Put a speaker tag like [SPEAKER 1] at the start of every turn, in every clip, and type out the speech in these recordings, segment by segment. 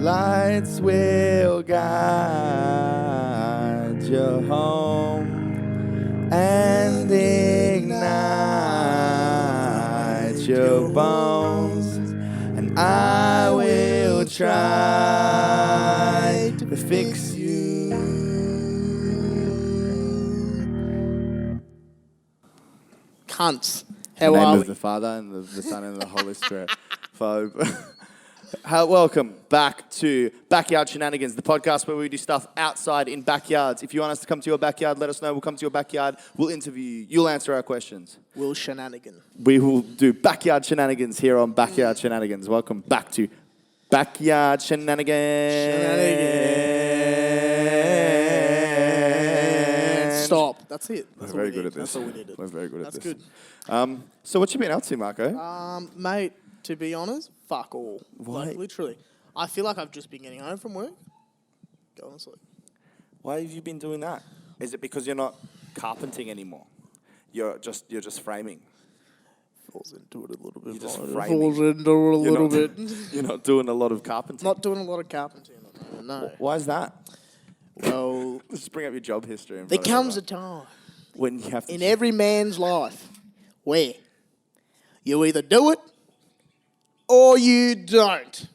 [SPEAKER 1] Lights will guide you home and ignite your bones, and I will try to fix you.
[SPEAKER 2] Cunts.
[SPEAKER 1] In the
[SPEAKER 2] How
[SPEAKER 1] name
[SPEAKER 2] are
[SPEAKER 1] of
[SPEAKER 2] we?
[SPEAKER 1] the Father and the Son and the Holy Spirit. Welcome back to Backyard Shenanigans, the podcast where we do stuff outside in backyards. If you want us to come to your backyard, let us know. We'll come to your backyard. We'll interview you. You'll answer our questions.
[SPEAKER 2] Will Shenanigan.
[SPEAKER 1] We will do Backyard Shenanigans here on Backyard Shenanigans. Welcome back to Backyard Shenanigans.
[SPEAKER 2] Stop. That's it. That's
[SPEAKER 1] We're very
[SPEAKER 2] all we
[SPEAKER 1] good
[SPEAKER 2] need.
[SPEAKER 1] at this.
[SPEAKER 2] That's all we needed.
[SPEAKER 1] We're very good at
[SPEAKER 2] That's
[SPEAKER 1] this.
[SPEAKER 2] good.
[SPEAKER 1] So what you been up to, Marco?
[SPEAKER 2] Mate, to be honest, fuck all.
[SPEAKER 1] Why?
[SPEAKER 2] Like, literally. I feel like I've just been getting home from work. Go on, sleep.
[SPEAKER 1] Why have you been doing that? Is it because you're not carpenting anymore? You're just framing.
[SPEAKER 2] Falls into it a little bit.
[SPEAKER 1] You're just
[SPEAKER 2] Falls
[SPEAKER 1] framing.
[SPEAKER 2] into it a little bit.
[SPEAKER 1] You're not doing a lot of carpenting.
[SPEAKER 2] Not doing a lot of carpentry at the moment, no.
[SPEAKER 1] Why is that?
[SPEAKER 2] Well,
[SPEAKER 1] Just bring up your job history.
[SPEAKER 2] there comes a time
[SPEAKER 1] when you have to.
[SPEAKER 2] in every man's life where you either do it or you don't.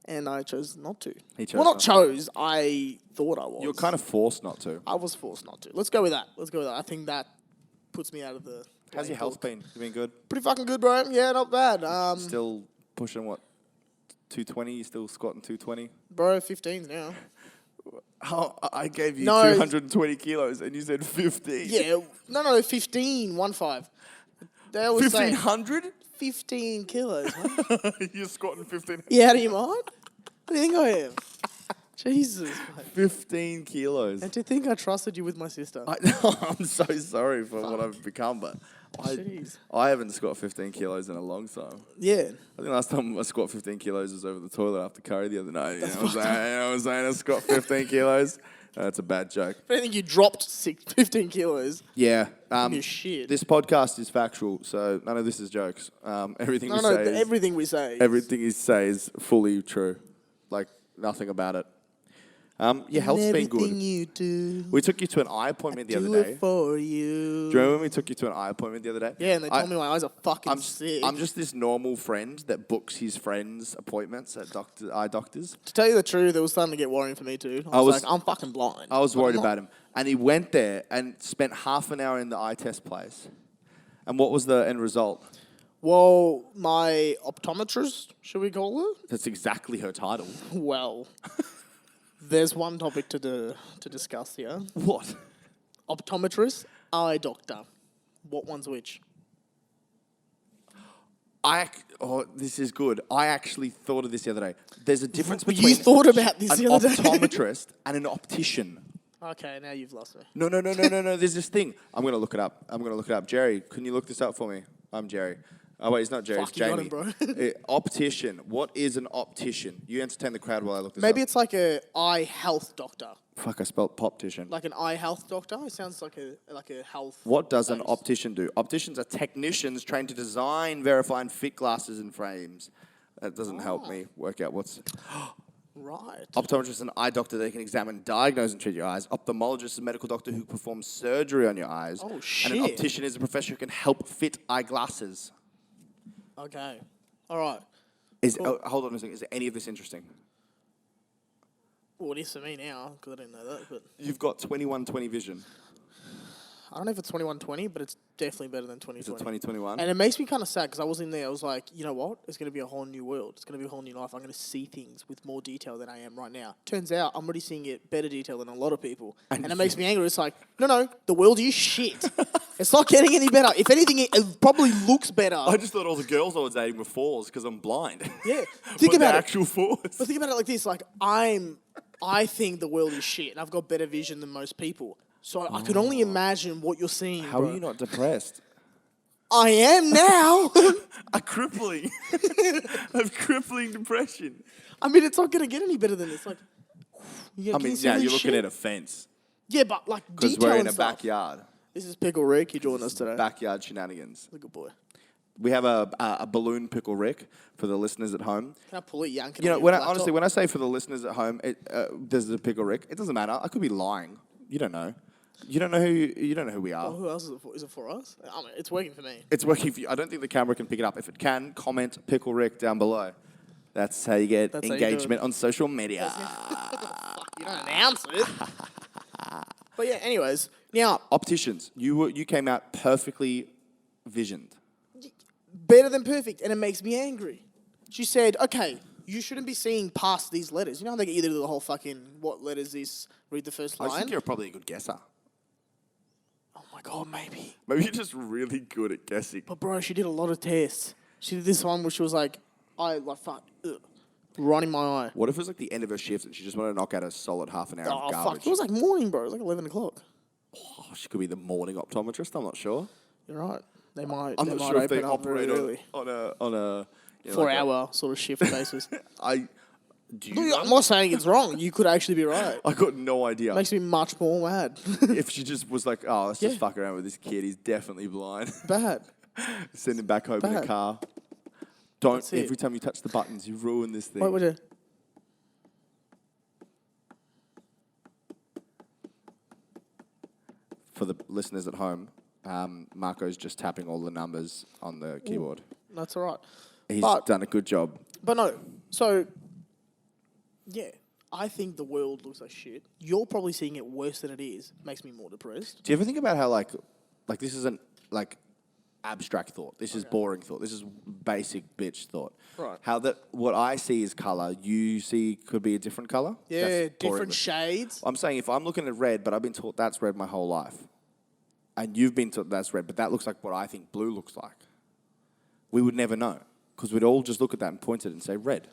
[SPEAKER 2] And I chose not to.
[SPEAKER 1] He
[SPEAKER 2] I thought I was.
[SPEAKER 1] You're kind of forced not to.
[SPEAKER 2] I was forced not to. Let's go with that. I think that puts me out of the...
[SPEAKER 1] How's your health been? You been good?
[SPEAKER 2] Pretty fucking good, bro. Yeah, not bad.
[SPEAKER 1] Still pushing what? 220? You still squatting 220?
[SPEAKER 2] Bro, 15s now.
[SPEAKER 1] Oh, I gave you
[SPEAKER 2] No.
[SPEAKER 1] 220 kilos and you said 15.
[SPEAKER 2] Yeah, no, 15, 1-5. They always say
[SPEAKER 1] 1,500?
[SPEAKER 2] 15 kilos, man.
[SPEAKER 1] You're squatting 15.
[SPEAKER 2] Yeah, do you mind? What do you think I am? Jesus, mate.
[SPEAKER 1] 15 kilos.
[SPEAKER 2] And to think I trusted you with my sister.
[SPEAKER 1] I'm so sorry for what I've become, but
[SPEAKER 2] Jeez.
[SPEAKER 1] I haven't squat 15 kilos in a long time.
[SPEAKER 2] Yeah.
[SPEAKER 1] I think last time I squat 15 kilos was over the toilet after curry the other night. You know what I'm saying? I squat 15 kilos. That's a bad joke.
[SPEAKER 2] If anything, you dropped 15 kilos.
[SPEAKER 1] Yeah.
[SPEAKER 2] You're shit.
[SPEAKER 1] This podcast is factual, so none of this is jokes. Everything we say is,
[SPEAKER 2] everything we say.
[SPEAKER 1] everything you say is fully true. Like, nothing about it. Your health's been good.
[SPEAKER 2] Everything you do,
[SPEAKER 1] We took you to an eye appointment the
[SPEAKER 2] do
[SPEAKER 1] other day.
[SPEAKER 2] it for you.
[SPEAKER 1] Do you remember when we took you to an eye appointment the other day?
[SPEAKER 2] Yeah, and they told me my eyes are fucking sick.
[SPEAKER 1] I'm just this normal friend that books his friends' appointments at eye doctors.
[SPEAKER 2] To tell you the truth, it was starting to get worrying for me too. I was like, I'm fucking blind.
[SPEAKER 1] I was
[SPEAKER 2] But
[SPEAKER 1] worried
[SPEAKER 2] I'm not.
[SPEAKER 1] about him. And he went there and spent half an hour in the eye test place. And what was the end result?
[SPEAKER 2] Well, my optometrist, should we call her?
[SPEAKER 1] That's exactly her title.
[SPEAKER 2] Well, there's one topic to discuss here.
[SPEAKER 1] What?
[SPEAKER 2] Optometrist, eye doctor. What one's which?
[SPEAKER 1] This is good. I actually thought of this the other day. There's a difference
[SPEAKER 2] You
[SPEAKER 1] between
[SPEAKER 2] thought about this
[SPEAKER 1] an
[SPEAKER 2] the other day.
[SPEAKER 1] optometrist and an optician.
[SPEAKER 2] Okay, now you've lost me.
[SPEAKER 1] No. There's this thing. I'm going to look it up. Jerry, can you look this up for me? I'm Jerry. Oh, wait, he's not Jerry.
[SPEAKER 2] Fuck,
[SPEAKER 1] It's
[SPEAKER 2] you got
[SPEAKER 1] Jamie.
[SPEAKER 2] him, bro.
[SPEAKER 1] Optician. What is an optician? You entertain the crowd while I look this
[SPEAKER 2] Maybe
[SPEAKER 1] up.
[SPEAKER 2] it's like a eye health doctor.
[SPEAKER 1] Fuck, I spelled poptician.
[SPEAKER 2] Like an eye health doctor? It sounds like a health.
[SPEAKER 1] What does an
[SPEAKER 2] place.
[SPEAKER 1] optician do? Opticians are technicians trained to design, verify, and fit glasses and frames. That doesn't help me work out what's...
[SPEAKER 2] Right.
[SPEAKER 1] Optometrist is an eye doctor that can examine, diagnose, and treat your eyes. Ophthalmologist is a medical doctor who performs surgery on your eyes.
[SPEAKER 2] Oh, shit.
[SPEAKER 1] And an optician is a professional who can help fit eyeglasses.
[SPEAKER 2] Okay. All right.
[SPEAKER 1] Hold on a second. Is any of this interesting?
[SPEAKER 2] Well, it is for me now, because I didn't know that. But
[SPEAKER 1] You've got 21/20 vision.
[SPEAKER 2] I don't know if it's 21/20, but it's definitely better than 20/20.
[SPEAKER 1] Is it 20/21?
[SPEAKER 2] And it makes me kind of sad because I was in there. I was like, you know what? It's going to be a whole new world. It's going to be a whole new life. I'm going to see things with more detail than I am right now. Turns out I'm already seeing it better detail than a lot of people. And it makes me angry. It's like, no, the world is shit. It's not getting any better. If anything, it probably looks better.
[SPEAKER 1] I just thought all the girls I was dating were fours because I'm blind.
[SPEAKER 2] Yeah.
[SPEAKER 1] Think
[SPEAKER 2] about it.
[SPEAKER 1] actual fours.
[SPEAKER 2] But think about it like this. Like, I think the world is shit, and I've got better vision than most people. So I can only imagine what you're seeing,
[SPEAKER 1] How
[SPEAKER 2] bro.
[SPEAKER 1] are you not depressed?
[SPEAKER 2] I am now.
[SPEAKER 1] A crippling. I have crippling depression.
[SPEAKER 2] I mean, it's not going to get any better than this. Like, you're
[SPEAKER 1] looking at a fence.
[SPEAKER 2] Yeah, but like
[SPEAKER 1] Because
[SPEAKER 2] detail
[SPEAKER 1] we're in
[SPEAKER 2] and
[SPEAKER 1] a
[SPEAKER 2] stuff.
[SPEAKER 1] backyard.
[SPEAKER 2] This is Pickle Rick. He joined us today.
[SPEAKER 1] Backyard shenanigans.
[SPEAKER 2] He's a good boy.
[SPEAKER 1] We have a balloon pickle Rick for the listeners at home.
[SPEAKER 2] Can I pull it, yank it?
[SPEAKER 1] You know,
[SPEAKER 2] on
[SPEAKER 1] when
[SPEAKER 2] your
[SPEAKER 1] honestly,
[SPEAKER 2] laptop?
[SPEAKER 1] when I say for the listeners at home, there's a pickle Rick. It doesn't matter. I could be lying. You don't know. You don't know who we are.
[SPEAKER 2] Well, who else is it for? Is it for us? I mean, it's working for me.
[SPEAKER 1] It's working for you. I don't think the camera can pick it up. If it can, comment pickle Rick down below. That's how you get
[SPEAKER 2] That's how you do
[SPEAKER 1] engagement
[SPEAKER 2] it.
[SPEAKER 1] on social media.
[SPEAKER 2] Fuck, you don't announce it. But yeah, anyways, now
[SPEAKER 1] Opticians, you came out perfectly visioned.
[SPEAKER 2] better than perfect, and it makes me angry. She said, "Okay, you shouldn't be seeing past these letters. You know how they get either do the whole fucking what letter is this? Read the first line."
[SPEAKER 1] I think you're probably a good guesser.
[SPEAKER 2] Oh my god, maybe.
[SPEAKER 1] Maybe you're just really good at guessing.
[SPEAKER 2] But bro, she did a lot of tests. She did this one where she was like, right in my eye.
[SPEAKER 1] What if it was like the end of her shift and she just wanted to knock out a solid half an hour
[SPEAKER 2] Oh
[SPEAKER 1] of garbage?
[SPEAKER 2] fuck! It was like morning, bro. It was like 11 o'clock.
[SPEAKER 1] Oh, she could be the morning optometrist. I'm not sure.
[SPEAKER 2] You're right. They might.
[SPEAKER 1] I'm
[SPEAKER 2] they
[SPEAKER 1] not
[SPEAKER 2] might
[SPEAKER 1] sure if they
[SPEAKER 2] open up very
[SPEAKER 1] operate
[SPEAKER 2] early.
[SPEAKER 1] on a you know,
[SPEAKER 2] 4
[SPEAKER 1] like
[SPEAKER 2] hour sort of shift basis.
[SPEAKER 1] Do you
[SPEAKER 2] Look,
[SPEAKER 1] know?
[SPEAKER 2] I'm not saying it's wrong. You could actually be right.
[SPEAKER 1] I got no idea.
[SPEAKER 2] Makes me much more mad.
[SPEAKER 1] If she just was like, oh, let's just
[SPEAKER 2] Yeah.
[SPEAKER 1] fuck around with this kid. He's definitely blind.
[SPEAKER 2] Bad.
[SPEAKER 1] Send him back home in a
[SPEAKER 2] Bad.
[SPEAKER 1] car. Don't.
[SPEAKER 2] That's it.
[SPEAKER 1] Every time you touch the buttons, you ruin this thing.
[SPEAKER 2] Wait, would you?
[SPEAKER 1] For the listeners at home, Marco's just tapping all the numbers on the keyboard.
[SPEAKER 2] That's all right.
[SPEAKER 1] He's
[SPEAKER 2] But-
[SPEAKER 1] done a good job.
[SPEAKER 2] But no. So, yeah. I think the world looks like shit. You're probably seeing it worse than it is. Makes me more depressed.
[SPEAKER 1] Do you ever think about how like this isn't like abstract thought. This is boring thought. This is basic bitch thought.
[SPEAKER 2] Right.
[SPEAKER 1] How that what I see as color, you see could be a different color.
[SPEAKER 2] Yeah,
[SPEAKER 1] That's
[SPEAKER 2] different
[SPEAKER 1] boring.
[SPEAKER 2] shades.
[SPEAKER 1] I'm saying if I'm looking at red, but I've been taught that's red my whole life, and you've been taught that's red, but that looks like what I think blue looks like, we would never know because we'd all just look at that and point it and say red.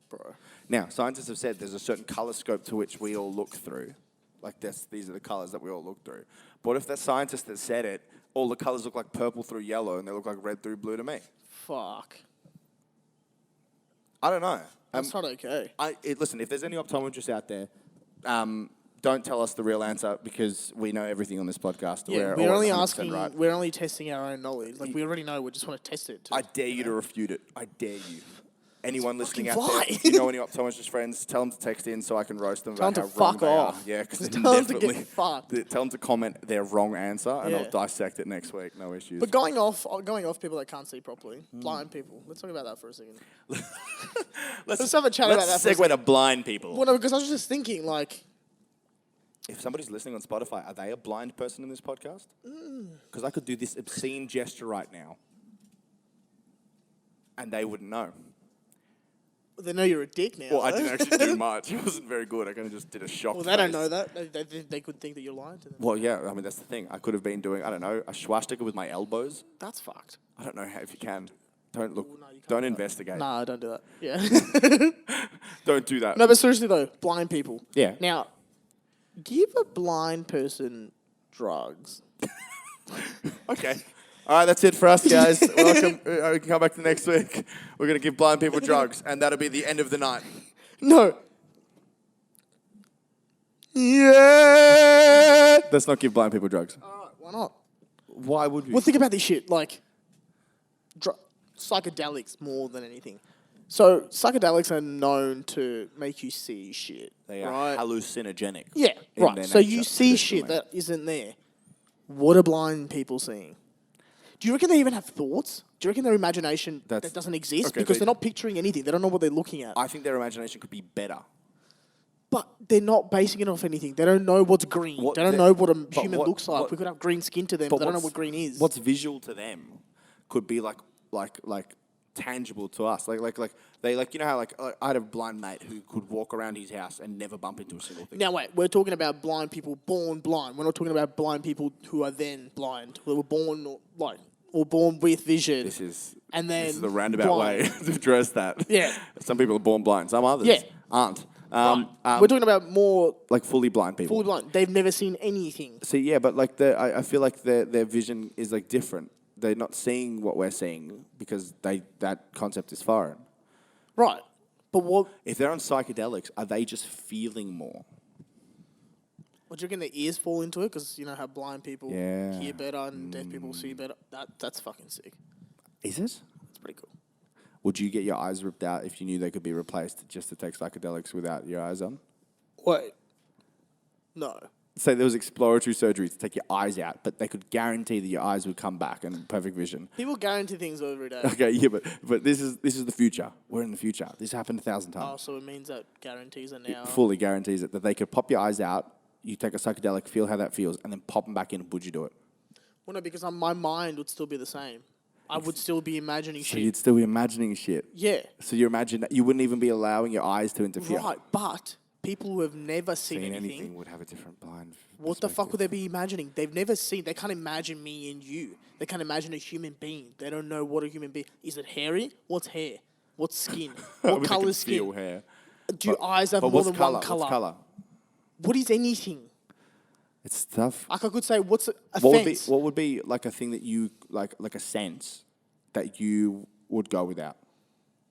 [SPEAKER 2] Bro.
[SPEAKER 1] Now, scientists have said there's a certain color scope to which we all look through. Like these are the colors that we all look through. But what if that scientist that said it, all the colors look like purple through yellow and they look like red through blue to me?
[SPEAKER 2] Fuck.
[SPEAKER 1] I don't know.
[SPEAKER 2] That's not okay.
[SPEAKER 1] Listen, if there's any optometrists out there, don't tell us the real answer because we know everything on this podcast.
[SPEAKER 2] Yeah,
[SPEAKER 1] We're
[SPEAKER 2] we're only
[SPEAKER 1] 100%
[SPEAKER 2] asking,
[SPEAKER 1] right.
[SPEAKER 2] we're only testing our own knowledge. Like, we already know, we just want to test it.
[SPEAKER 1] I dare you to refute it. I dare you. Anyone listening out
[SPEAKER 2] fucking
[SPEAKER 1] there,
[SPEAKER 2] fly.
[SPEAKER 1] if you know any optometrist friends, tell them to text in so I can roast them
[SPEAKER 2] Tell
[SPEAKER 1] about
[SPEAKER 2] them
[SPEAKER 1] how
[SPEAKER 2] to
[SPEAKER 1] wrong
[SPEAKER 2] fuck
[SPEAKER 1] they are.
[SPEAKER 2] off.
[SPEAKER 1] Yeah, because
[SPEAKER 2] Just
[SPEAKER 1] they
[SPEAKER 2] tell them to get
[SPEAKER 1] definitely
[SPEAKER 2] fucked.
[SPEAKER 1] tell them to comment their wrong answer, and
[SPEAKER 2] Yeah.
[SPEAKER 1] I'll dissect it next week. No issues.
[SPEAKER 2] But going off people that can't see properly, blind people. Let's talk about that for a second. let's have a chat about that for a
[SPEAKER 1] Segue to blind people.
[SPEAKER 2] Well, no, because I was just thinking, like,
[SPEAKER 1] If somebody's listening on Spotify, are they a blind person in this podcast? Because I could do this obscene gesture right now, and they wouldn't know.
[SPEAKER 2] they know you're a dick now.
[SPEAKER 1] Well, I
[SPEAKER 2] though.
[SPEAKER 1] didn't actually do much. It wasn't very good. I kind of just did a shock.
[SPEAKER 2] Well, they don't
[SPEAKER 1] face.
[SPEAKER 2] know that. They could think that you're lying to them.
[SPEAKER 1] Well, yeah. I mean, that's the thing. I could have been doing, I don't know, a swastika with my elbows.
[SPEAKER 2] That's fucked.
[SPEAKER 1] I don't know how, if you can. Don't look.
[SPEAKER 2] Ooh, no, you can't
[SPEAKER 1] Don't
[SPEAKER 2] do that.
[SPEAKER 1] investigate.
[SPEAKER 2] Nah, don't do that. Yeah.
[SPEAKER 1] Don't do that.
[SPEAKER 2] No, but seriously though, blind people.
[SPEAKER 1] Yeah.
[SPEAKER 2] Now, give a blind person drugs.
[SPEAKER 1] Okay. All right, that's it for us, guys. Welcome. We can come back to next week. We're going to give blind people drugs, and that'll be the end of the night.
[SPEAKER 2] No.
[SPEAKER 1] Yeah. Let's not give blind people drugs.
[SPEAKER 2] Alright, why not?
[SPEAKER 1] Why would we?
[SPEAKER 2] Well, think about this shit. Like, psychedelics more than anything. So, psychedelics are known to make you see shit.
[SPEAKER 1] They are
[SPEAKER 2] right?
[SPEAKER 1] hallucinogenic.
[SPEAKER 2] Yeah,
[SPEAKER 1] in
[SPEAKER 2] right.
[SPEAKER 1] their
[SPEAKER 2] So
[SPEAKER 1] nature,
[SPEAKER 2] you see shit
[SPEAKER 1] traditionally.
[SPEAKER 2] that isn't there. What are blind people seeing? Do you reckon they even have thoughts? Do you reckon their imagination that doesn't exist?
[SPEAKER 1] okay,
[SPEAKER 2] Because
[SPEAKER 1] they-
[SPEAKER 2] they're not picturing anything. They don't know what they're looking at.
[SPEAKER 1] I think their imagination could be better.
[SPEAKER 2] But they're not basing it off anything. They don't know what's green.
[SPEAKER 1] What
[SPEAKER 2] They don't
[SPEAKER 1] the-
[SPEAKER 2] know what a
[SPEAKER 1] but
[SPEAKER 2] human
[SPEAKER 1] what-
[SPEAKER 2] looks like.
[SPEAKER 1] what-
[SPEAKER 2] We could have green skin to them, but they don't know what green is.
[SPEAKER 1] What's visual to them could be like tangible to us. Like they you know how I had a blind mate who could walk around his house and never bump into a single thing.
[SPEAKER 2] Now wait, we're talking about blind people born blind. We're not talking about blind people who are then blind. Who were born or born with vision.
[SPEAKER 1] This is
[SPEAKER 2] And
[SPEAKER 1] this is
[SPEAKER 2] then
[SPEAKER 1] the roundabout
[SPEAKER 2] blind.
[SPEAKER 1] way to address that.
[SPEAKER 2] Yeah.
[SPEAKER 1] Some people are born blind. Some others
[SPEAKER 2] Yeah.
[SPEAKER 1] aren't.
[SPEAKER 2] We're talking about more
[SPEAKER 1] Like fully blind people.
[SPEAKER 2] fully blind. They've never seen anything.
[SPEAKER 1] See, yeah, but like I feel like their vision is like different. They're not seeing what we're seeing because that concept is foreign.
[SPEAKER 2] Right. But what
[SPEAKER 1] If they're on psychedelics, are they just feeling more?
[SPEAKER 2] do you reckon their ears fall into it? Because you know how blind people
[SPEAKER 1] Yeah.
[SPEAKER 2] hear better and deaf people see better. That's fucking sick.
[SPEAKER 1] Is it?
[SPEAKER 2] It's pretty cool.
[SPEAKER 1] Would you get your eyes ripped out if you knew they could be replaced just to take psychedelics without your eyes on?
[SPEAKER 2] Wait. No.
[SPEAKER 1] Say there was exploratory surgery to take your eyes out, but they could guarantee that your eyes would come back and perfect vision.
[SPEAKER 2] People guarantee things every day.
[SPEAKER 1] Okay, yeah, but this is the future. We're in the future. This happened 1,000
[SPEAKER 2] Oh,
[SPEAKER 1] times.
[SPEAKER 2] so it means that guarantees are now.
[SPEAKER 1] It fully guarantees it that they could pop your eyes out. You take a psychedelic, feel how that feels, and then pop them back in. Would you do it?
[SPEAKER 2] Well, no, because my mind would still be the same. I would still be imagining
[SPEAKER 1] So
[SPEAKER 2] shit.
[SPEAKER 1] you'd still be imagining shit.
[SPEAKER 2] Yeah.
[SPEAKER 1] So you wouldn't even be allowing your eyes to interfere.
[SPEAKER 2] Right, but people who have never seen anything
[SPEAKER 1] would have a different blind.
[SPEAKER 2] what the fuck would they be imagining? They've never seen. They can't imagine me and you. They can't imagine a human being. They don't know what a human being is. It hairy? What's hair? What's skin? What color is
[SPEAKER 1] Feel
[SPEAKER 2] skin?
[SPEAKER 1] hair.
[SPEAKER 2] Do eyes have
[SPEAKER 1] But
[SPEAKER 2] more
[SPEAKER 1] what's
[SPEAKER 2] than
[SPEAKER 1] color?
[SPEAKER 2] one color?
[SPEAKER 1] What's color?
[SPEAKER 2] What is anything?
[SPEAKER 1] It's stuff.
[SPEAKER 2] Like I could say, what's a fence?
[SPEAKER 1] What would be like a thing that you like a sense that you would go without?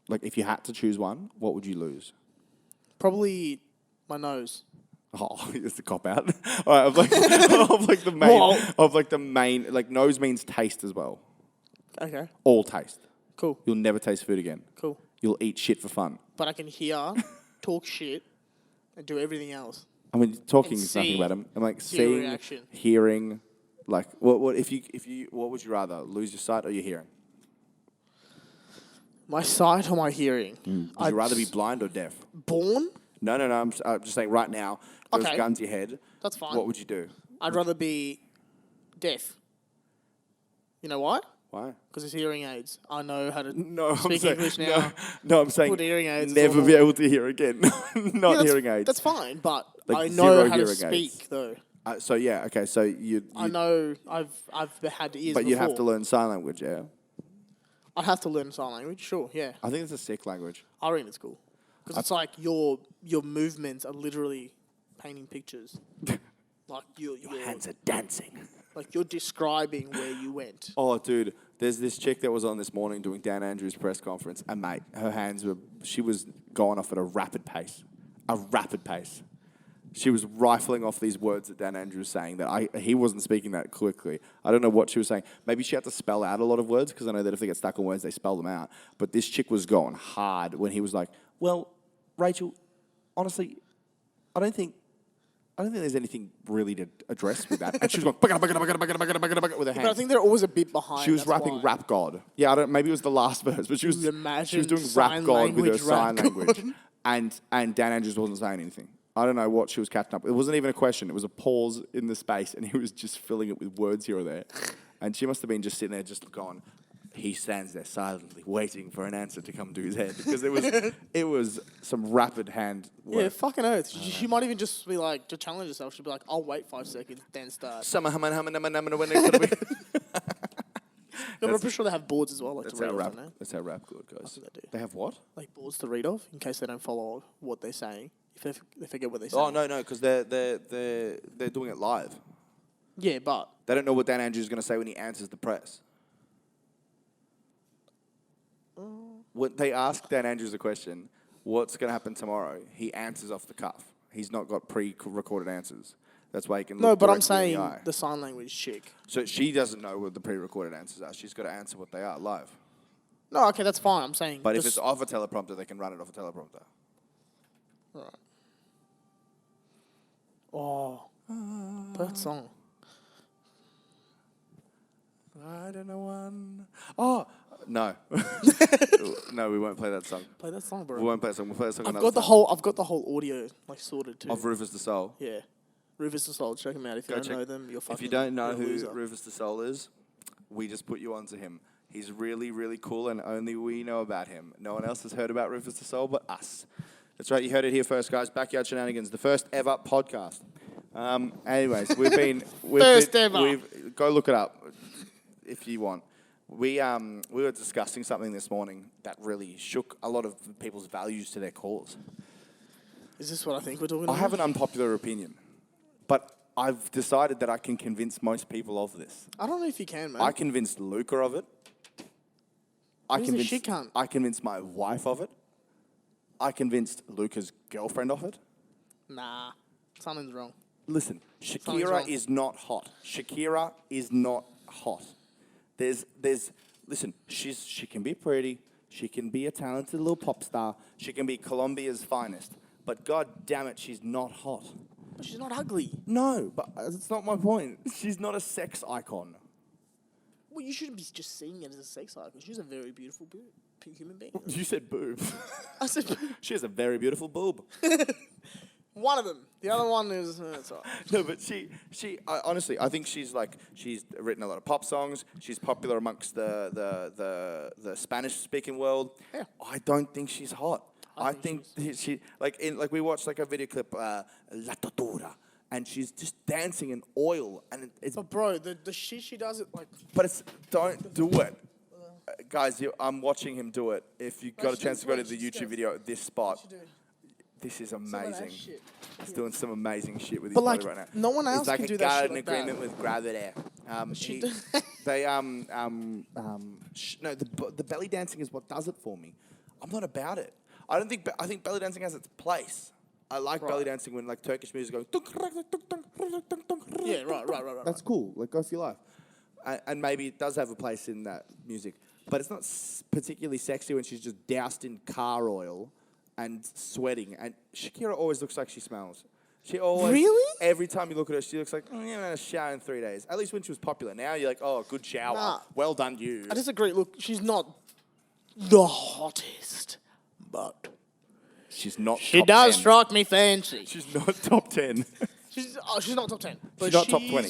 [SPEAKER 1] Like if you had to choose one, what would you lose?
[SPEAKER 2] Probably my nose.
[SPEAKER 1] Oh, it's a cop out. All right, of like the main like nose means taste as well.
[SPEAKER 2] Okay,
[SPEAKER 1] All taste.
[SPEAKER 2] cool,
[SPEAKER 1] You'll never taste food again.
[SPEAKER 2] cool.
[SPEAKER 1] You'll eat shit for fun.
[SPEAKER 2] But I can hear, talk shit, and do everything else.
[SPEAKER 1] I mean, talking
[SPEAKER 2] And
[SPEAKER 1] is nothing
[SPEAKER 2] see,
[SPEAKER 1] about them. I'm like
[SPEAKER 2] hear
[SPEAKER 1] seeing,
[SPEAKER 2] reaction.
[SPEAKER 1] hearing, like what what would you rather lose your sight or your hearing?
[SPEAKER 2] My sight or my hearing?
[SPEAKER 1] Would you rather be blind or deaf?
[SPEAKER 2] Born?
[SPEAKER 1] No. I'm just saying right now. There's
[SPEAKER 2] Okay.
[SPEAKER 1] guns to your head.
[SPEAKER 2] That's fine.
[SPEAKER 1] What would you do?
[SPEAKER 2] I'd rather be deaf. You know why?
[SPEAKER 1] Why?
[SPEAKER 2] Because it's hearing aids. I know how to
[SPEAKER 1] No, I'm
[SPEAKER 2] speak
[SPEAKER 1] saying,
[SPEAKER 2] English now.
[SPEAKER 1] No, I'm saying
[SPEAKER 2] Put hearing aids,
[SPEAKER 1] never
[SPEAKER 2] it's
[SPEAKER 1] be
[SPEAKER 2] all-
[SPEAKER 1] able to hear again. Not
[SPEAKER 2] Yeah,
[SPEAKER 1] hearing aids.
[SPEAKER 2] That's fine, but
[SPEAKER 1] Like
[SPEAKER 2] I
[SPEAKER 1] zero
[SPEAKER 2] know how to
[SPEAKER 1] hearing
[SPEAKER 2] speak
[SPEAKER 1] aids.
[SPEAKER 2] though.
[SPEAKER 1] So yeah, okay. So you
[SPEAKER 2] I know I've had ears
[SPEAKER 1] but
[SPEAKER 2] before.
[SPEAKER 1] you have to learn sign language. Yeah,
[SPEAKER 2] I'd have to learn sign language. Sure, yeah.
[SPEAKER 1] I think it's a sick language.
[SPEAKER 2] I reckon it's cool because it's like your movements are literally painting pictures. Like your
[SPEAKER 1] Hands are dancing.
[SPEAKER 2] like you're describing where you went.
[SPEAKER 1] Oh, dude, there's this chick that was on this morning doing Dan Andrews' press conference, and mate, she was going off at a rapid pace. She was rifling off these words that Dan Andrews was saying that he wasn't speaking that quickly. I don't know what she was saying. Maybe she had to spell out a lot of words because I know that if they get stuck on words, they spell them out. But this chick was going hard when he was like, well, Rachel, honestly, I don't think there's anything really to address with that. And she was going with her hands.
[SPEAKER 2] But I think they're always a bit behind.
[SPEAKER 1] She was
[SPEAKER 2] that's
[SPEAKER 1] rapping
[SPEAKER 2] why.
[SPEAKER 1] Rap God. Yeah, maybe it was the last verse, but she was
[SPEAKER 2] Imagine
[SPEAKER 1] doing
[SPEAKER 2] sign
[SPEAKER 1] Rap God with her
[SPEAKER 2] language,
[SPEAKER 1] sign
[SPEAKER 2] Rap
[SPEAKER 1] language.
[SPEAKER 2] God.
[SPEAKER 1] And Dan Andrews wasn't saying anything. I don't know what she was catching up. It wasn't even a question. It was a pause in the space, and he was just filling it with words here or there. And she must have been just sitting there just going, he stands there silently waiting for an answer to come to his head. Because it was some rapid hand work.
[SPEAKER 2] Yeah, fucking oath. She might even just be like, to challenge herself, she'd be like, I'll wait 5 seconds, then start. No, but I'm pretty sure they have boards as well, like to read off, don't they?
[SPEAKER 1] That's how rap good goes.
[SPEAKER 2] think they do.
[SPEAKER 1] They have what?
[SPEAKER 2] Like boards to read off in case they don't follow what they're saying. If they forget what they say.
[SPEAKER 1] Oh, no, because they're doing it live.
[SPEAKER 2] Yeah, but
[SPEAKER 1] They don't know what Dan Andrews is going to say when he answers the press. When they ask Dan Andrews a question, what's going to happen tomorrow? He answers off the cuff. He's not got pre-recorded answers. That's why he can look
[SPEAKER 2] no, but I'm
[SPEAKER 1] directly in
[SPEAKER 2] saying
[SPEAKER 1] the eye.
[SPEAKER 2] the sign language chick.
[SPEAKER 1] So she doesn't know what the pre-recorded answers are. She's got to answer what they are live.
[SPEAKER 2] No, okay, that's fine. I'm saying.
[SPEAKER 1] But if
[SPEAKER 2] just-
[SPEAKER 1] it's off a teleprompter, they can run it off a teleprompter.
[SPEAKER 2] Right. Oh, that song.
[SPEAKER 1] I don't know one. Oh, no. No, we won't play that song.
[SPEAKER 2] Play that song, bro.
[SPEAKER 1] We won't play that song. We'll play that song
[SPEAKER 2] I've
[SPEAKER 1] another
[SPEAKER 2] got the
[SPEAKER 1] time.
[SPEAKER 2] whole. I've got the whole audio like sorted too.
[SPEAKER 1] Of Rufus the Soul.
[SPEAKER 2] Yeah, Rivers of Soul. Check them out if you
[SPEAKER 1] Go
[SPEAKER 2] don't
[SPEAKER 1] check-
[SPEAKER 2] know them. You're fucking.
[SPEAKER 1] If you don't know
[SPEAKER 2] you're a
[SPEAKER 1] who
[SPEAKER 2] loser.
[SPEAKER 1] Rufus the Soul is, we just put you onto him. He's really, really cool, and only we know about him. No one else has heard about Rufus the Soul but us. That's right, you heard it here first, guys. Backyard Shenanigans, the first ever podcast. Anyways,
[SPEAKER 2] First ever.
[SPEAKER 1] Go look it up if you want. We were discussing something this morning that really shook a lot of people's values to their cause.
[SPEAKER 2] Is this what I think we're talking
[SPEAKER 1] I
[SPEAKER 2] about?
[SPEAKER 1] have an unpopular opinion, but I've decided that I can convince most people of this.
[SPEAKER 2] I don't know if you can, man.
[SPEAKER 1] I convinced Luca of it.
[SPEAKER 2] He's a shit cunt.
[SPEAKER 1] I convinced my wife of it. I convinced Luca's girlfriend of it.
[SPEAKER 2] Nah, something's wrong.
[SPEAKER 1] Listen,
[SPEAKER 2] Something's
[SPEAKER 1] Shakira
[SPEAKER 2] wrong.
[SPEAKER 1] is not hot. Shakira is not hot. There's listen, she can be pretty. She can be a talented little pop star. She can be Colombia's finest. But God damn it, she's not hot.
[SPEAKER 2] But she's not ugly.
[SPEAKER 1] No, but that's not my point. She's not a sex icon.
[SPEAKER 2] Well, you shouldn't be just seeing it as a sex icon. She's a very beautiful human being.
[SPEAKER 1] You said boob.
[SPEAKER 2] I said boob.
[SPEAKER 1] She has a very beautiful boob.
[SPEAKER 2] One of them. The other one is... it's all right.
[SPEAKER 1] No, but honestly, I think she's written a lot of pop songs. She's popular amongst the Spanish-speaking world.
[SPEAKER 2] Yeah.
[SPEAKER 1] I don't think she's hot. I think she we watched like a video clip, La Tortura, and she's just dancing in oil, and it's.
[SPEAKER 2] But bro, the shit she does it like.
[SPEAKER 1] But don't do it, guys. I'm watching him do it. If you got a chance to go to the YouTube video at this spot. This is amazing. He's doing some amazing shit with his body right now.
[SPEAKER 2] No one else can do that shit
[SPEAKER 1] It's like a garden agreement with gravity. The belly dancing is what does it for me. I'm not about it. I think belly dancing has its place. I like belly dancing when like Turkish music goes.
[SPEAKER 2] Yeah, right.
[SPEAKER 1] That's cool. Like go for your life. And maybe it does have a place in that music, but it's not particularly sexy when she's just doused in car oil and sweating. And Shakira always looks like she smells. She always,
[SPEAKER 2] really?
[SPEAKER 1] Every time you look at her, she looks like, I'm in a shower in 3 days. At least when she was popular. Now you're like, oh, good shower.
[SPEAKER 2] Nah.
[SPEAKER 1] Well done, you.
[SPEAKER 2] I disagree. Look, she's not the hottest, but
[SPEAKER 1] she's not.
[SPEAKER 2] She
[SPEAKER 1] top
[SPEAKER 2] does
[SPEAKER 1] 10.
[SPEAKER 2] strike me fancy.
[SPEAKER 1] She's not top 10.
[SPEAKER 2] She's not top 10. But
[SPEAKER 1] She's not top 20.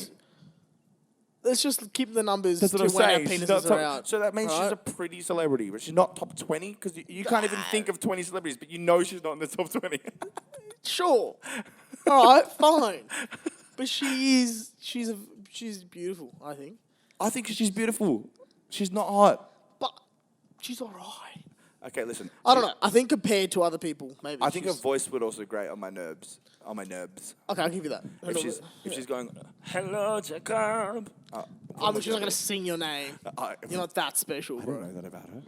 [SPEAKER 2] Let's just keep the numbers
[SPEAKER 1] That's
[SPEAKER 2] to
[SPEAKER 1] what I'm
[SPEAKER 2] when our
[SPEAKER 1] saying. She's
[SPEAKER 2] penises
[SPEAKER 1] not
[SPEAKER 2] are
[SPEAKER 1] top,
[SPEAKER 2] out.
[SPEAKER 1] so that means she's a pretty celebrity, but she's not top 20 because you can't even think of 20 celebrities, but you know she's not in the top 20.
[SPEAKER 2] Sure. All right, fine. But she's beautiful, I think.
[SPEAKER 1] I think she's beautiful. She's not hot.
[SPEAKER 2] But she's all right.
[SPEAKER 1] Okay, listen.
[SPEAKER 2] I don't know. I think compared to other people, maybe.
[SPEAKER 1] I think her voice would also grate on my nerves. On my nerves.
[SPEAKER 2] Okay, I'll give you that.
[SPEAKER 1] If she's going, hello, Jacob.
[SPEAKER 2] I'm just not going to sing your name. You're not that special,
[SPEAKER 1] I
[SPEAKER 2] bro.
[SPEAKER 1] don't know that about her.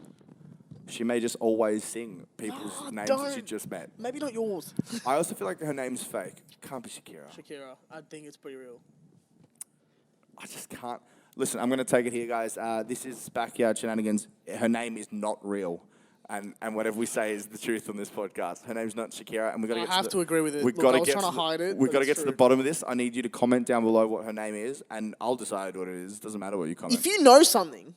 [SPEAKER 1] She may just always sing people's names that she just met.
[SPEAKER 2] Maybe not yours.
[SPEAKER 1] I also feel like her name's fake. Can't be Shakira.
[SPEAKER 2] Shakira. I think it's pretty real.
[SPEAKER 1] I just can't. Listen, I'm going to take it here, guys. This is Backyard Shenanigans. Her name is not real. And whatever we say is the truth on this podcast. Her name's not Shakira, and we've got to get.
[SPEAKER 2] I have to agree with it.
[SPEAKER 1] We've
[SPEAKER 2] Look,
[SPEAKER 1] got
[SPEAKER 2] I
[SPEAKER 1] to
[SPEAKER 2] was
[SPEAKER 1] get
[SPEAKER 2] trying to hide it.
[SPEAKER 1] We've got to
[SPEAKER 2] but
[SPEAKER 1] get
[SPEAKER 2] it's
[SPEAKER 1] to the
[SPEAKER 2] true.
[SPEAKER 1] bottom of this. I need you to comment down below what her name is, and I'll decide what it is. Doesn't matter what you comment.
[SPEAKER 2] If you know something,